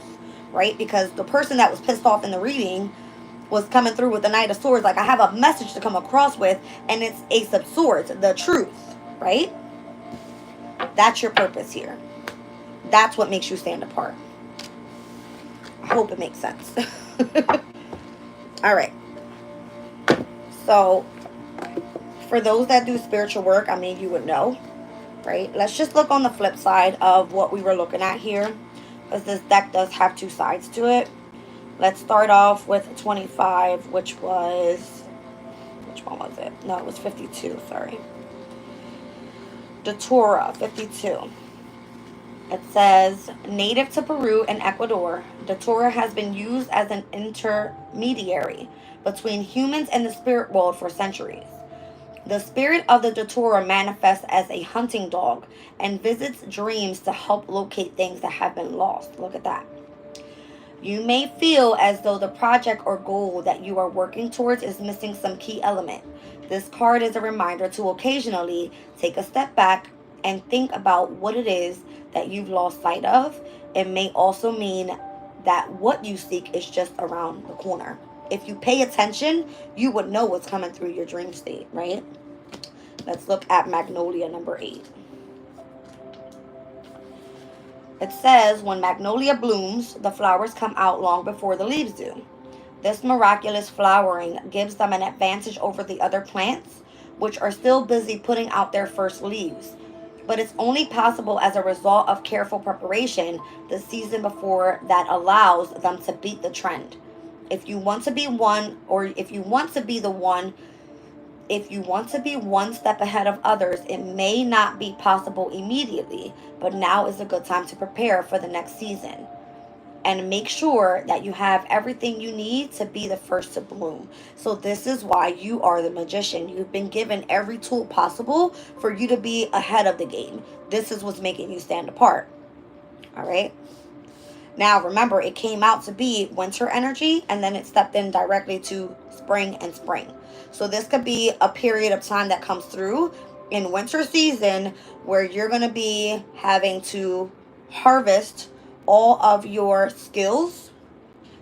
right? Because the person that was pissed off in the reading was coming through with the Knight of Swords, like I have a message to come across with, and it's Ace of Swords, the truth, right? That's your purpose here. That's what makes you stand apart. I hope it makes sense. All right. So, for those that do spiritual work, I mean, you would know, right? Let's just look on the flip side of what we were looking at here, because this deck does have two sides to it. Let's start off with 25, which one was it? No, it was 52, sorry. Datura, 52. It says, native to Peru and Ecuador, Datura has been used as an intermediary between humans and the spirit world for centuries. The spirit of the Datura manifests as a hunting dog and visits dreams to help locate things that have been lost. Look at that. You may feel as though the project or goal that you are working towards is missing some key element. This card is a reminder to occasionally take a step back and think about what it is that you've lost sight of. It may also mean that what you seek is just around the corner. If you pay attention, you would know what's coming through your dream state, right? Let's look at Magnolia number 8. It says, when magnolia blooms, the flowers come out long before the leaves do. This miraculous flowering gives them an advantage over the other plants, which are still busy putting out their first leaves. But it's only possible as a result of careful preparation the season before that allows them to beat the trend. If you want to be one step ahead of others, it may not be possible immediately, but now is a good time to prepare for the next season. And make sure that you have everything you need to be the first to bloom. So this is why you are the magician. You've been given every tool possible for you to be ahead of the game. This is what's making you stand apart. All right. Now, remember, it came out to be winter energy, and then it stepped in directly to spring and spring. So this could be a period of time that comes through in winter season where you're going to be having to harvest all of your skills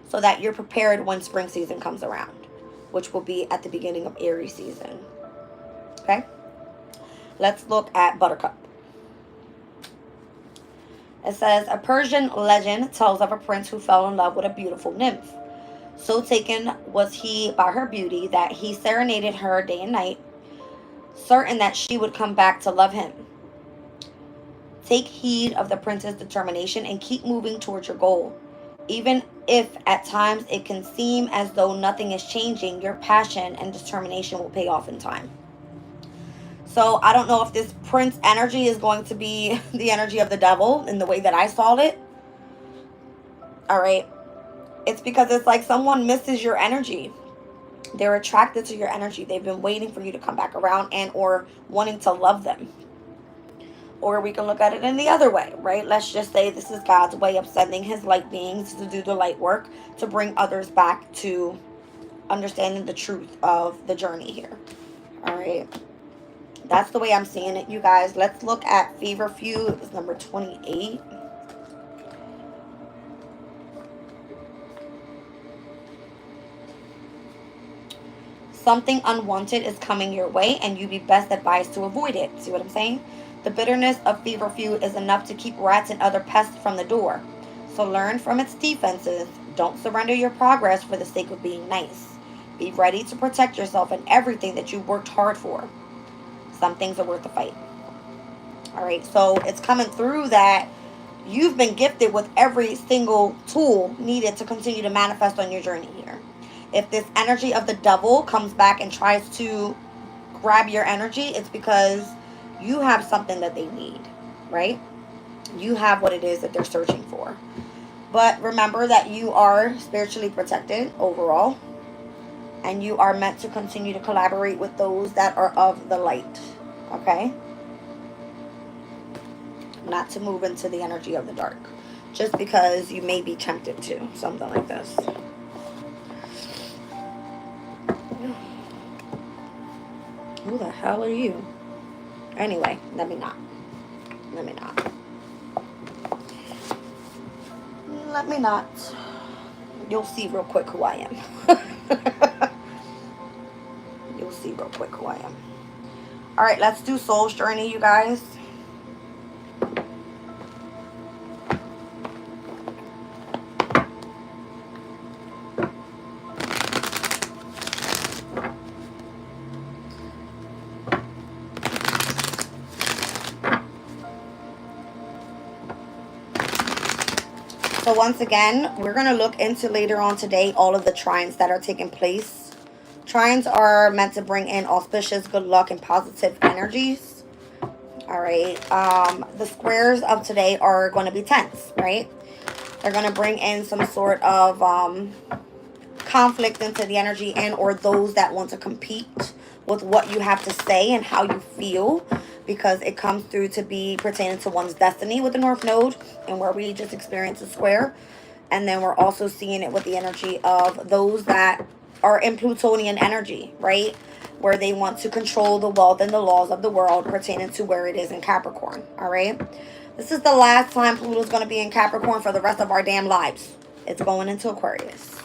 so that you're prepared when spring season comes around, which will be at the beginning of Aries season. Okay? Let's look at Buttercup. It says, a Persian legend tells of a prince who fell in love with a beautiful nymph. So taken was he by her beauty that he serenaded her day and night, certain that she would come back to love him. Take heed of the prince's determination and keep moving towards your goal. Even if at times it can seem as though nothing is changing, your passion and determination will pay off in time. So I don't know if this prince energy is going to be the energy of the devil in the way that I saw it. All right. It's because it's like someone misses your energy. They're attracted to your energy. They've been waiting for you to come back around and or wanting to love them. Or we can look at it in the other way, right? Let's just say this is God's way of sending his light beings to do the light work to bring others back to understanding the truth of the journey here. All right. That's the way I'm seeing it, you guys. Let's look at feverfew. It was number 28. Something unwanted is coming your way, and you'd be best advised to avoid it. See what I'm saying? The bitterness of feverfew is enough to keep rats and other pests from the door. So learn from its defenses. Don't surrender your progress for the sake of being nice. Be ready to protect yourself and everything that you worked hard for. Some things are worth the fight. All right, so it's coming through that you've been gifted with every single tool needed to continue to manifest on your journey here. If this energy of the devil comes back and tries to grab your energy, it's because you have something that they need, right? You have what it is that they're searching for. But remember that you are spiritually protected overall, and you are meant to continue to collaborate with those that are of the light, okay? Not to move into the energy of the dark, just because you may be tempted to, something like this. Who the hell are you? Anyway, let me not. You'll see real quick who I am. You'll see real quick who I am. All right, let's do Soul's Journey, you guys. So once again, we're going to look into later on today all of the trines that are taking place. Trines are meant to bring in auspicious good luck and positive energies. All right. The squares of today are going to be tense, right? They're going to bring in some sort of conflict into the energy, and or those that want to compete with what you have to say and how you feel, because it comes through to be pertaining to one's destiny with the North Node, and where we just experienced a square. And then we're also seeing it with the energy of those that are in Plutonian energy, right? Where they want to control the wealth and the laws of the world pertaining to where it is in Capricorn, all right? This is the last time Pluto's going to be in Capricorn for the rest of our damn lives. It's going into Aquarius.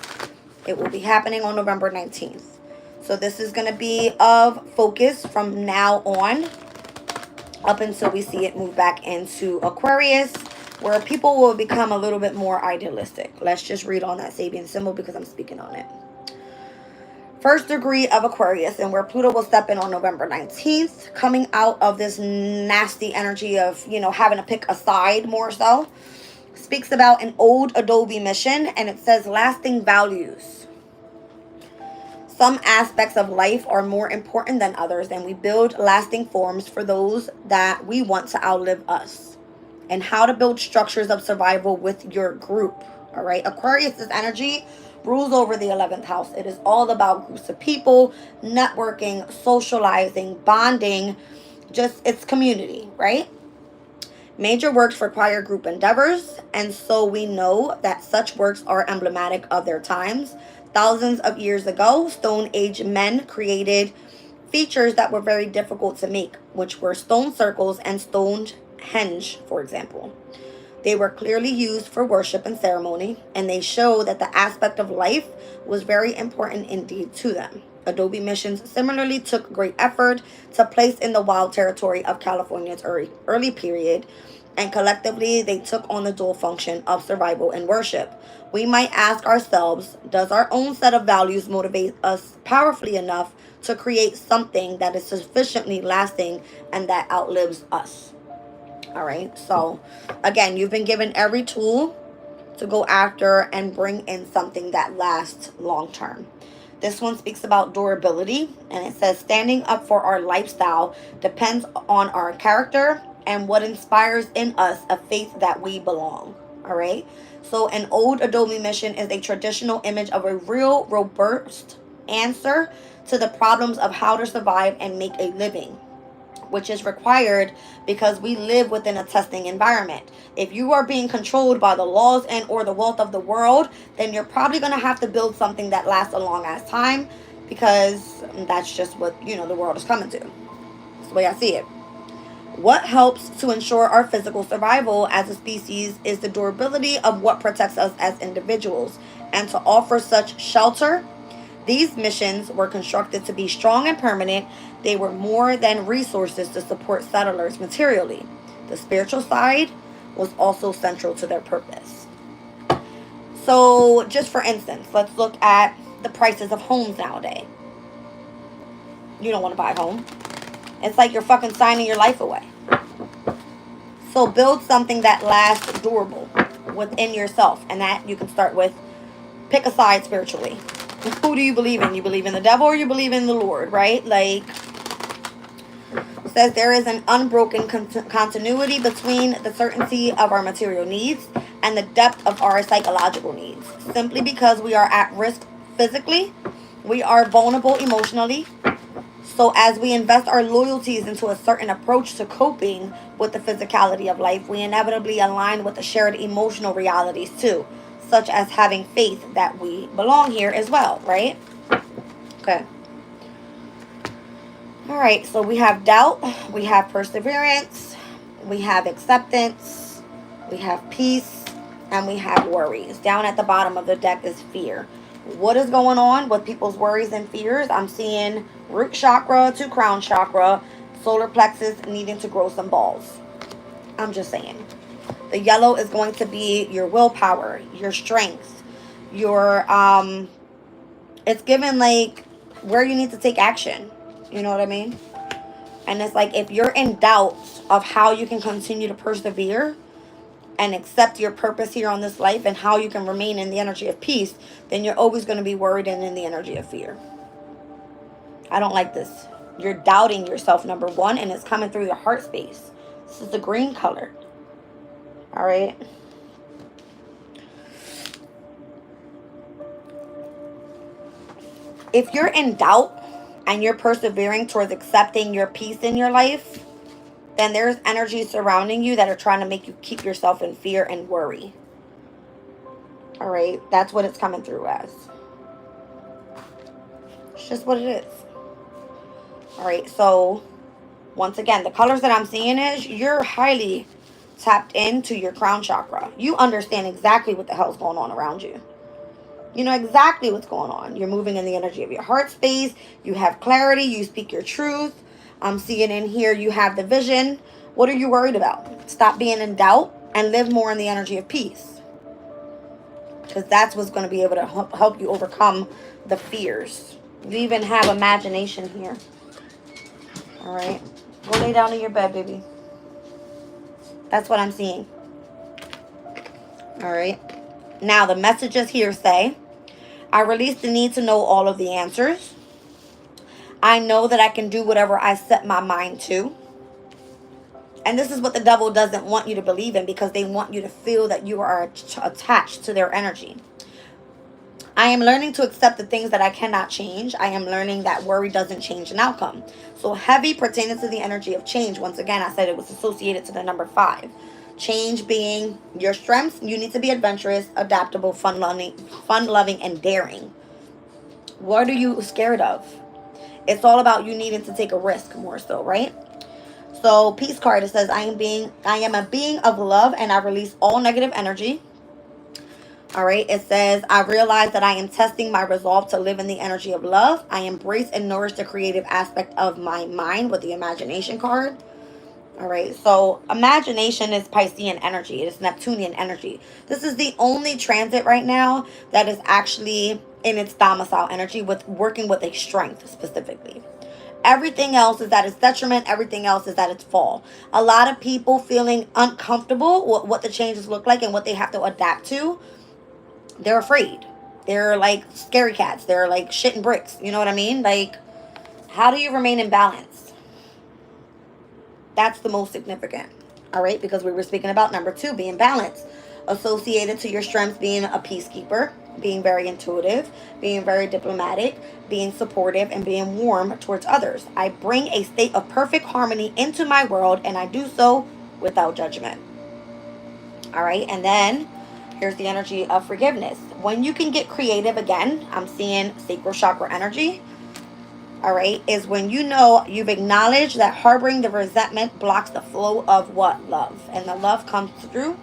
It will be happening on November 19th. So this is going to be of focus from now on up until we see it move back into Aquarius, where people will become a little bit more idealistic. Let's just read on that Sabian symbol because I'm speaking on it. First degree of Aquarius, and where Pluto will step in on November 19th, coming out of this nasty energy of, having to pick a side more so. Speaks about an old Adobe mission, and it says lasting values. Some aspects of life are more important than others, and we build lasting forms for those that we want to outlive us. And how to build structures of survival with your group. All right. Aquarius's energy rules over the 11th house. It is all about groups of people, networking, socializing, bonding, just it's community, right? Major works require group endeavors, and so we know that such works are emblematic of their times. Thousands of years ago, Stone Age men created features that were very difficult to make, which were stone circles and Stonehenge, for example. They were clearly used for worship and ceremony, and they show that the aspect of life was very important indeed to them. Adobe missions similarly took great effort to place in the wild territory of California's early period, and collectively they took on the dual function of survival and worship. We might ask ourselves, does our own set of values motivate us powerfully enough to create something that is sufficiently lasting and that outlives us? All right, so again, you've been given every tool to go after and bring in something that lasts long term. This one speaks about durability, and it says standing up for our lifestyle depends on our character and what inspires in us a faith that we belong. All right, So an old Adobe mission is a traditional image of a real, robust answer to the problems of how to survive and make a living, which is required because we live within a testing environment. If you are being controlled by the laws and or the wealth of the world, then you're probably going to have to build something that lasts a long ass time, because that's just what, the world is coming to. That's the way I see it. What helps to ensure our physical survival as a species is the durability of what protects us as individuals. And to offer such shelter, these missions were constructed to be strong and permanent. They were more than resources to support settlers materially. The spiritual side was also central to their purpose. So, just for instance, let's look at the prices of homes nowadays. You don't want to buy a home. It's like you're fucking signing your life away. So build something that lasts, durable within yourself. And that you can start with, pick a side spiritually. Who do you believe in? You believe in the devil or you believe in the Lord, right? Like, says there is an unbroken continuity between the certainty of our material needs and the depth of our psychological needs. Simply because we are at risk physically, we are vulnerable emotionally. So as we invest our loyalties into a certain approach to coping with the physicality of life, we inevitably align with the shared emotional realities too, such as having faith that we belong here as well, right? Okay. All right, so we have doubt, we have perseverance, we have acceptance, we have peace, and we have worries. Down at the bottom of the deck is fear. What is going on with people's worries and fears? I'm seeing root chakra to crown chakra, solar plexus needing to grow some balls. I'm just saying. The yellow is going to be your willpower, your strength, your, it's given like where you need to take action. You know what I mean? And it's like, if you're in doubt of how you can continue to persevere and accept your purpose here on this life and how you can remain in the energy of peace, then you're always going to be worried and in the energy of fear. I don't like this. You're doubting yourself, number one, and it's coming through your heart space. This is the green color. All right. If you're in doubt and you're persevering towards accepting your peace in your life, then there's energies surrounding you that are trying to make you keep yourself in fear and worry. All right, that's what it's coming through as. It's just what it is. All right, so once again, the colors that I'm seeing is you're highly tapped into your crown chakra. You understand exactly what the hell's going on around you. You know exactly what's going on. You're moving in the energy of your heart space. You have clarity. You speak your truth. I'm seeing in here you have the vision. What are you worried about? Stop being in doubt and live more in the energy of peace. Because that's what's going to be able to help you overcome the fears. You even have imagination here. All right. Go lay down in your bed, baby. That's what I'm seeing. All right. Now, the messages here say, I release the need to know all of the answers. I know that I can do whatever I set my mind to. And this is what the devil doesn't want you to believe in, because they want you to feel that you are attached to their energy. I am learning to accept the things that I cannot change. I am learning that worry doesn't change an outcome. So heavy pertaining to the energy of change. Once again, I said it was associated to the number 5. Change being your strengths. You need to be adventurous, adaptable, fun-loving, and daring. What are you scared of? It's all about you needing to take a risk more so, right? So peace card, it says, I am a being of love, and I release all negative energy. All right. It says, I realize that I am testing my resolve to live in the energy of love. I embrace and nourish the creative aspect of my mind with the imagination card. All right. So imagination is Piscean energy. It is Neptunian energy. This is the only transit right now that is actually in its domicile energy, with working with a strength specifically. Everything else is at its detriment. Everything else is at its fall. A lot of people feeling uncomfortable with what the changes look like and what they have to adapt to. They're afraid. They're like scary cats. They're like shit and bricks. You know what I mean? Like, how do you remain in balance? That's the most significant. All right, because we were speaking about number 2 being balanced. associated to your strengths being a peacekeeper, being very intuitive, being very diplomatic, being supportive, and being warm towards others. I bring a state of perfect harmony into my world, and I do so without judgment. All right, and then here's the energy of forgiveness. When you can get creative again, I'm seeing sacral chakra energy. All right, is when you know you've acknowledged that harboring the resentment blocks the flow of what? Love. And the love comes through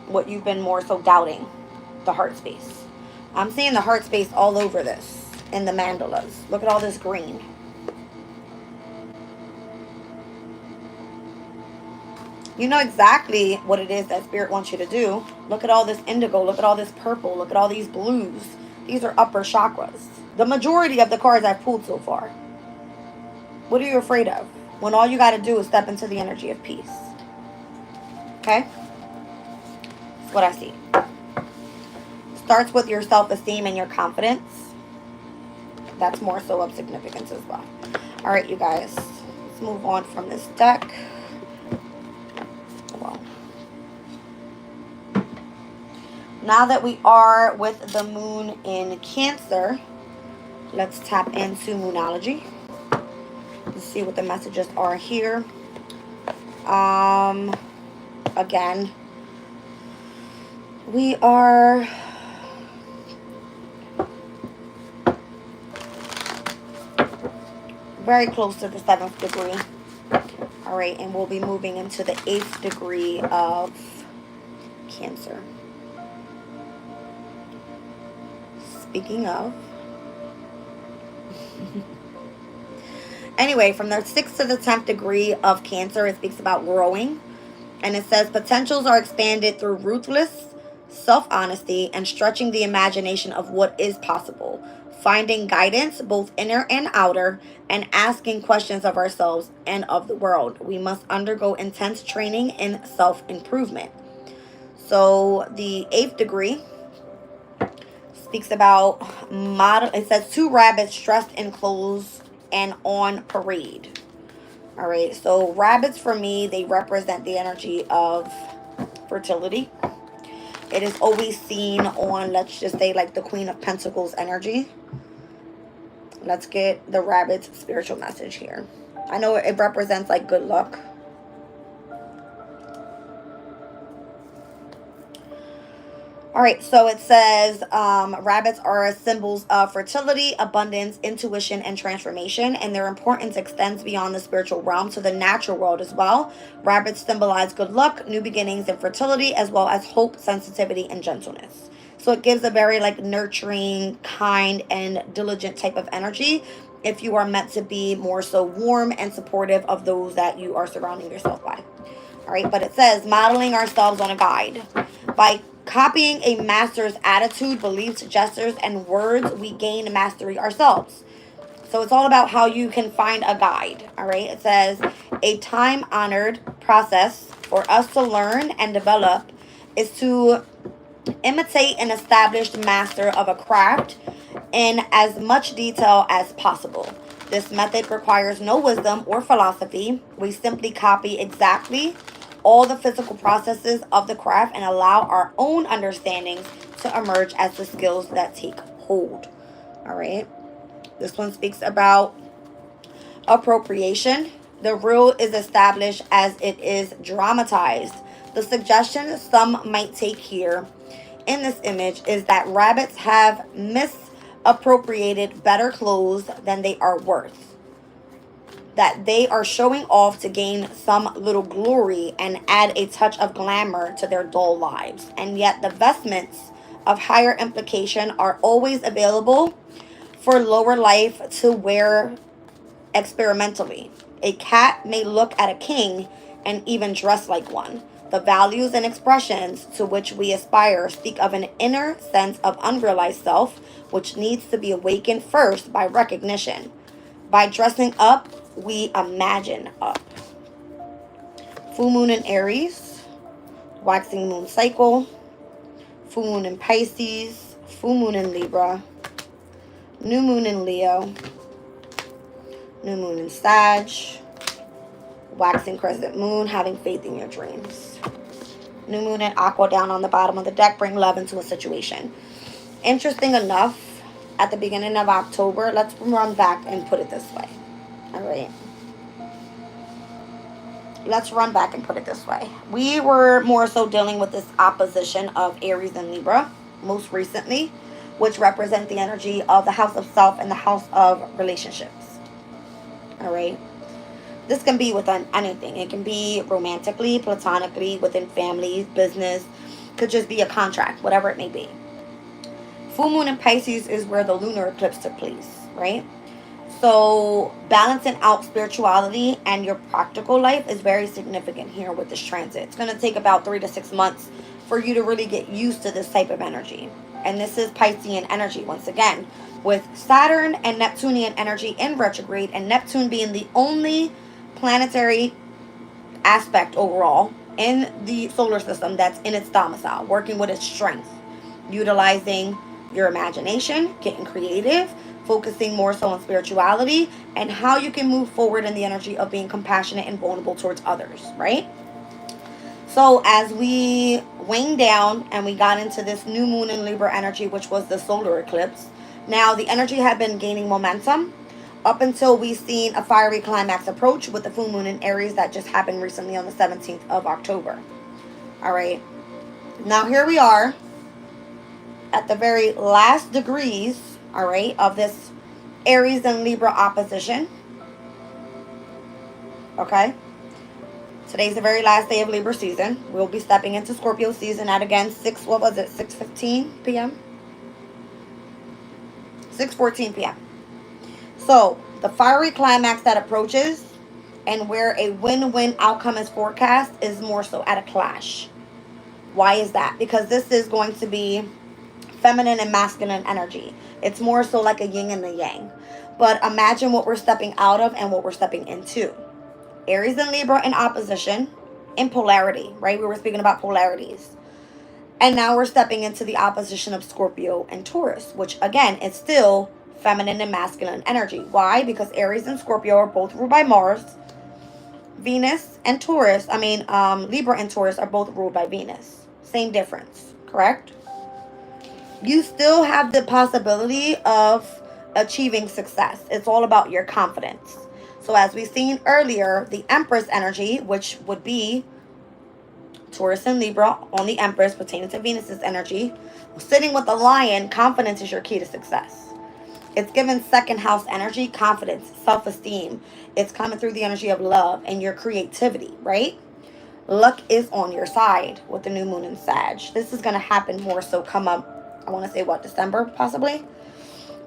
what you've been more so doubting, the heart space. I'm seeing the heart space all over this in the mandalas. Look at all this green. You know exactly what it is that Spirit wants you to do. Look at all this indigo. Look at all this purple. Look at all these blues. These are upper chakras. The majority of the cards I've pulled so far. What are you afraid of? When all you got to do is step into the energy of peace. Okay? That's what I see. Starts with your self-esteem and your confidence. That's more so of significance as well. All right, you guys. Let's move on from this deck. Now that we are with the moon in Cancer, let's tap into Moonology. Let's see what the messages are here. Again, we are very close to the 7th degree. All right, and we'll be moving into the 8th degree of Cancer. Speaking of, anyway, from the 6th to the 10th degree of Cancer, it speaks about growing. And it says potentials are expanded through ruthless self-honesty and stretching the imagination of what is possible. Finding guidance, both inner and outer, and asking questions of ourselves and of the world. We must undergo intense training in self-improvement. So the 8th degree speaks about it says 2 rabbits dressed in clothes and on parade. All right, so rabbits for me, they represent the energy of fertility. It is always seen on, let's just say, like the Queen of Pentacles energy. Let's get the rabbit's spiritual message here. I know it represents like good luck. All right, so it says rabbits are symbols of fertility, abundance, intuition, and transformation, and their importance extends beyond the spiritual realm to the natural world as well. Rabbits symbolize good luck, new beginnings, and fertility, as well as hope, sensitivity, and gentleness. So it gives a very like nurturing, kind, and diligent type of energy if you are meant to be more so warm and supportive of those that you are surrounding yourself by. All right, but it says modeling ourselves on a guide. By copying a master's attitude, beliefs, gestures, and words, we gain mastery ourselves. So it's all about how you can find a guide. All right, it says a time-honored process for us to learn and develop is to imitate an established master of a craft in as much detail as possible. This method requires no wisdom or philosophy. We simply copy exactly all the physical processes of the craft and allow our own understandings to emerge as the skills that take hold. All right. This one speaks about appropriation. The rule is established as it is dramatized. The suggestion some might take here in this image is that rabbits have misappropriated better clothes than they are worth. That they are showing off to gain some little glory and add a touch of glamour to their dull lives. And yet the vestments of higher implication are always available for lower life to wear experimentally. A cat may look at a king and even dress like one. The values and expressions to which we aspire speak of an inner sense of unrealized self, which needs to be awakened first by recognition. By dressing up, we imagine up. Full moon in Aries, waxing moon cycle, full moon in Pisces, full moon in Libra, new moon in Leo, new moon in Sag, waxing crescent moon, having faith in your dreams. New moon and aqua down on the bottom of the deck. Bring love into a situation. Interesting enough, at the beginning of October, let's run back and put it this way. All right. Let's run back and put it this way. We were more so dealing with this opposition of Aries and Libra most recently, which represent the energy of the house of self and the house of relationships. All right. This can be within anything. It can be romantically, platonically, within family, business. Could just be a contract, whatever it may be. Full moon in Pisces is where the lunar eclipse took place, right? So balancing out spirituality and your practical life is very significant here with this transit. It's going to take about 3 to 6 months for you to really get used to this type of energy. And this is Piscean energy once again, with Saturn and Neptunian energy in retrograde, and Neptune being the only planetary aspect overall in the solar system that's in its domicile, working with its strength, utilizing your imagination, getting creative, focusing more so on spirituality and how you can move forward in the energy of being compassionate and vulnerable towards others, right? So as we wing down and we got into this new moon in Libra energy, which was the solar eclipse, now the energy had been gaining momentum up until we seen a fiery climax approach with the full moon in Aries that just happened recently on the 17th of October. All right. Now here we are at the very last degrees, all right, of this Aries and Libra opposition. Okay. Today's the very last day of Libra season. We'll be stepping into Scorpio season at again 6:15 p.m. 6:14 p.m. So the fiery climax that approaches and where a win-win outcome is forecast is more so at a clash. Why is that? Because this is going to be feminine and masculine energy. It's more so like a yin and a yang. But imagine what we're stepping out of and what we're stepping into. Aries and Libra in opposition, in polarity, right? We were speaking about polarities. And now we're stepping into the opposition of Scorpio and Taurus, which again is still feminine and masculine energy. Why? Because Aries and Scorpio are both ruled by Mars. Venus and Taurus, Libra and Taurus are both ruled by Venus. Same difference, correct? You still have the possibility of achieving success. It's all about your confidence. So as we've seen earlier, the Empress energy, which would be Taurus and Libra on the Empress pertaining to Venus's energy, sitting with the Lion, confidence is your key to success. It's given second house energy, confidence, self-esteem. It's coming through the energy of love and your creativity, right? Luck is on your side with the new moon in Sag. This is going to happen more so come up, I want to say December possibly.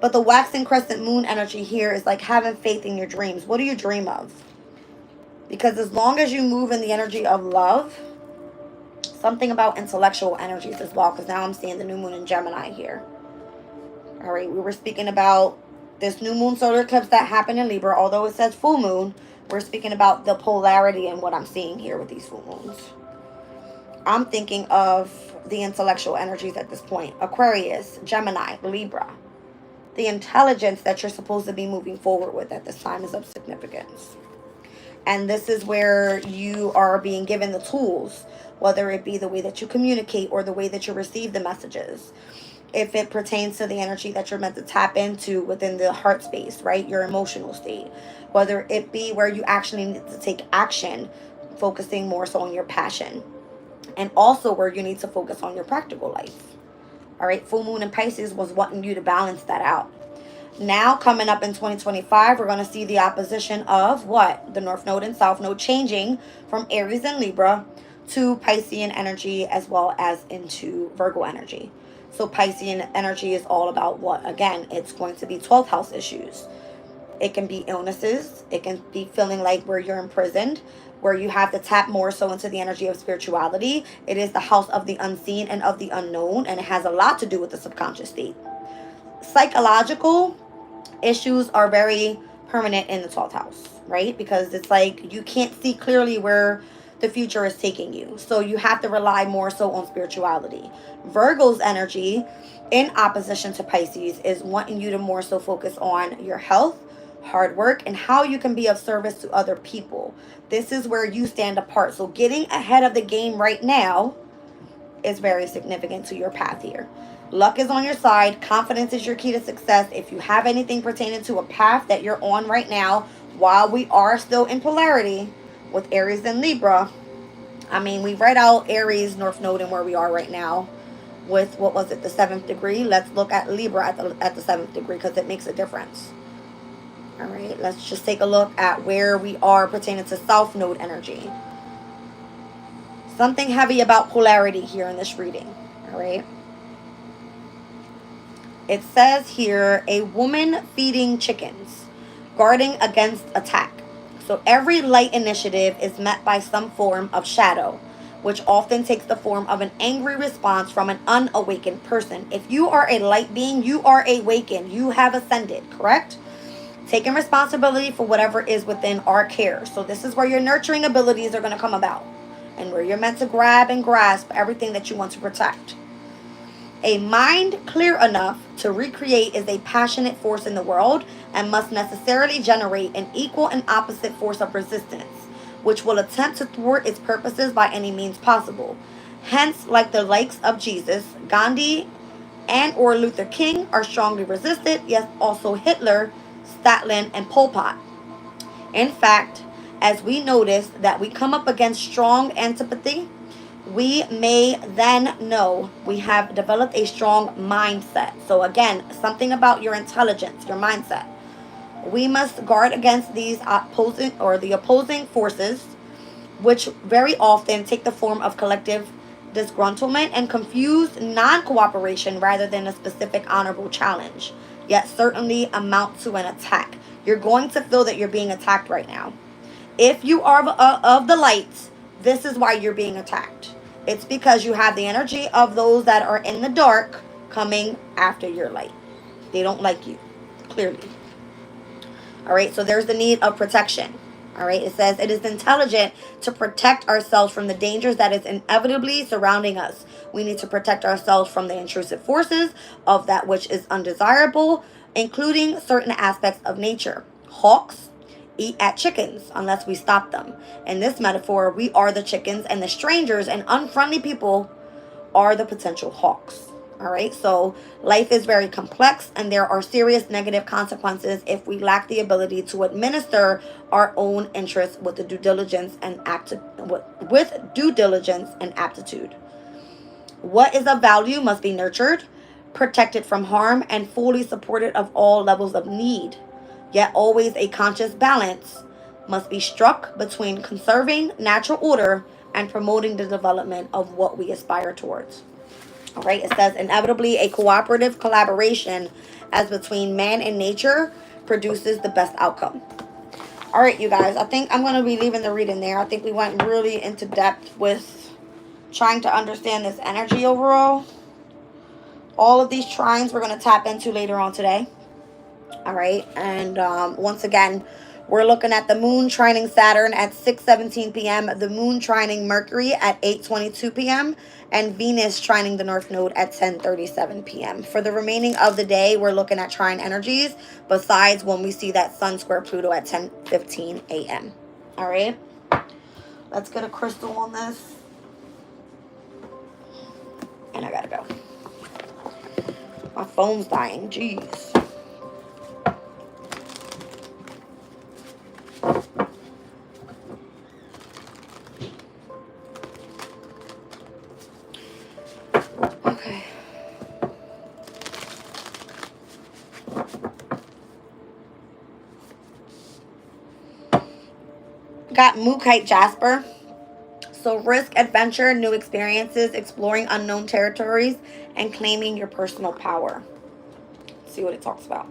But the waxing crescent moon energy here is like having faith in your dreams. What do you dream of? Because as long as you move in the energy of love, something about intellectual energies as well, because now I'm seeing the new moon in Gemini here. All right, we were speaking about this new moon solar eclipse that happened in Libra. Although it says full moon, we're speaking about the polarity and what I'm seeing here with these full moons. I'm thinking of the intellectual energies at this point. Aquarius, Gemini, Libra. The intelligence that you're supposed to be moving forward with at this time is of significance. And this is where you are being given the tools, whether it be the way that you communicate or the way that you receive the messages. If it pertains to the energy that you're meant to tap into within the heart space, right? Your emotional state. Whether it be where you actually need to take action, focusing more so on your passion. And also where you need to focus on your practical life. All right, full moon in Pisces was wanting you to balance that out. Now, coming up in 2025, we're going to see the opposition of what? The North Node and South Node changing from Aries and Libra to Piscean energy as well as into Virgo energy. So Piscean energy is all about what? Again, it's going to be 12th house issues. It can be illnesses. It can be feeling like where you're imprisoned, where you have to tap more so into the energy of spirituality. It is the house of the unseen and of the unknown, and it has a lot to do with the subconscious state. Psychological issues are very permanent in the 12th house, right? Because it's like you can't see clearly where the future is taking you. So you have to rely more so on spirituality. Virgo's energy in opposition to Pisces is wanting you to more so focus on your health, hard work, and how you can be of service to other people. This is where you stand apart. So getting ahead of the game right now, is very significant to your path here. Luck is on your side. Confidence is your key to success. If you have anything pertaining to a path that you're on right now, while we are still in polarity with Aries and Libra, I mean, we read out Aries, North Node, and where we are right now with, what was it, the 7th degree. Let's look at Libra at the 7th degree because it makes a difference. All right, let's just take a look at where we are pertaining to South Node energy. Something heavy about polarity here in this reading. All right. It says here, a woman feeding chickens, guarding against attack. So every light initiative is met by some form of shadow, which often takes the form of an angry response from an unawakened person. If you are a light being, you are awakened. You have ascended, correct? Taking responsibility for whatever is within our care. So this is where your nurturing abilities are going to come about, and where you're meant to grab and grasp everything that you want to protect. A mind clear enough to recreate is a passionate force in the world and must necessarily generate an equal and opposite force of resistance, which will attempt to thwart its purposes by any means possible. Hence, like the likes of Jesus, Gandhi, and or Luther King are strongly resisted, yes, also Hitler, Stalin, and Pol Pot. In fact, as we notice that we come up against strong antipathy, we may then know we have developed a strong mindset. So again, something about your intelligence, your mindset. We must guard against these opposing forces, which very often take the form of collective disgruntlement and confused non-cooperation rather than a specific honorable challenge, yet certainly amount to an attack. You're going to feel that you're being attacked right now. If you are of the light, this is why you're being attacked. It's because you have the energy of those that are in the dark coming after your light. They don't like you, clearly. All right, so there's the need of protection. All right, it says it is intelligent to protect ourselves from the dangers that is inevitably surrounding us. We need to protect ourselves from the intrusive forces of that which is undesirable, including certain aspects of nature. Hawks eat at chickens unless we stop them. In this metaphor, we are the chickens, and the strangers and unfriendly people are the potential hawks. All right, so life is very complex, and there are serious negative consequences if we lack the ability to administer our own interests with due diligence and aptitude. What is of value must be nurtured, protected from harm, and fully supported of all levels of need. Yet always a conscious balance must be struck between conserving natural order and promoting the development of what we aspire towards. All right, it says inevitably a cooperative collaboration as between man and nature produces the best outcome. All right, you guys, I think I'm going to be leaving the reading there. I think we went really into depth with trying to understand this energy overall. All of these trines we're going to tap into later on today. All right, and once again, we're looking at the moon trining Saturn at 6:17 p.m., the moon trining Mercury at 8:22 p.m., and Venus trining the North Node at 10:37 p.m. For the remaining of the day, we're looking at trine energies, besides when we see that Sun square Pluto at 10:15 a.m. All right, let's get a crystal on this. And I gotta go. My phone's dying, jeez. Okay. Got Moonology Jasper. So risk, adventure, new experiences, exploring unknown territories, and claiming your personal power. Let's see what it talks about.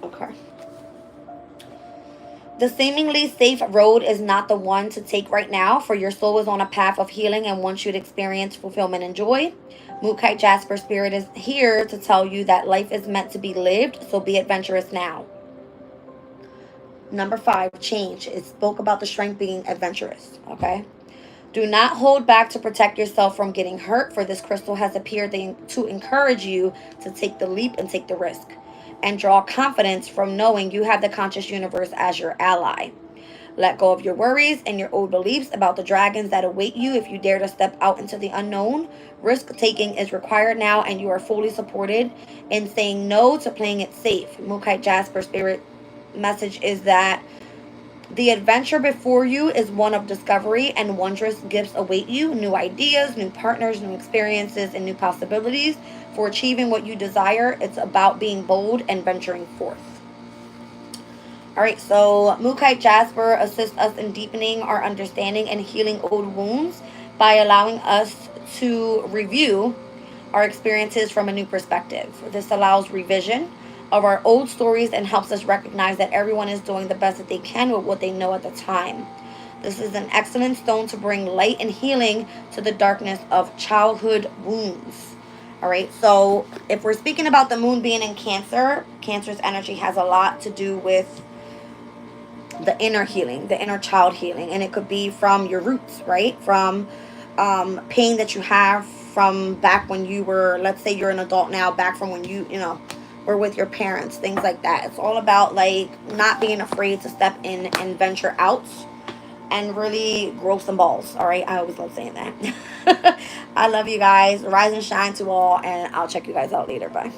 Okay. The seemingly safe road is not the one to take right now, for your soul is on a path of healing and wants you to experience fulfillment and joy. Moonology Jasper Spirit is here to tell you that life is meant to be lived, so be adventurous now. Number 5, change. It spoke about the strength being adventurous, okay? Do not hold back to protect yourself from getting hurt, for this crystal has appeared to encourage you to take the leap and take the risk, and draw confidence from knowing you have the conscious universe as your ally. Let go of your worries and your old beliefs about the dragons that await you if you dare to step out into the unknown. Risk taking is required now, and you are fully supported in saying no to playing it safe. Mookai Jasper Spirit message is that the adventure before you is one of discovery, and wondrous gifts await you. New ideas, new partners, new experiences, and new possibilities for achieving what you desire. It's about being bold and venturing forth. All right, so Mookai Jasper assists us in deepening our understanding and healing old wounds by allowing us to review our experiences from a new perspective. This allows revision of our old stories and helps us recognize that everyone is doing the best that they can with what they know at the time. This is an excellent stone to bring light and healing to the darkness of childhood wounds. All right, so if we're speaking about the moon being in Cancer, Cancer's energy has a lot to do with the inner healing, the inner child healing. And it could be from your roots, right? From pain that you have from back when you were, let's say you're an adult now, back from when you know, were with your parents, things like that. It's all about like not being afraid to step in and venture out and really grow some balls. All right, I always love saying that. I love you guys. Rise and shine to all, and I'll check you guys out later. Bye.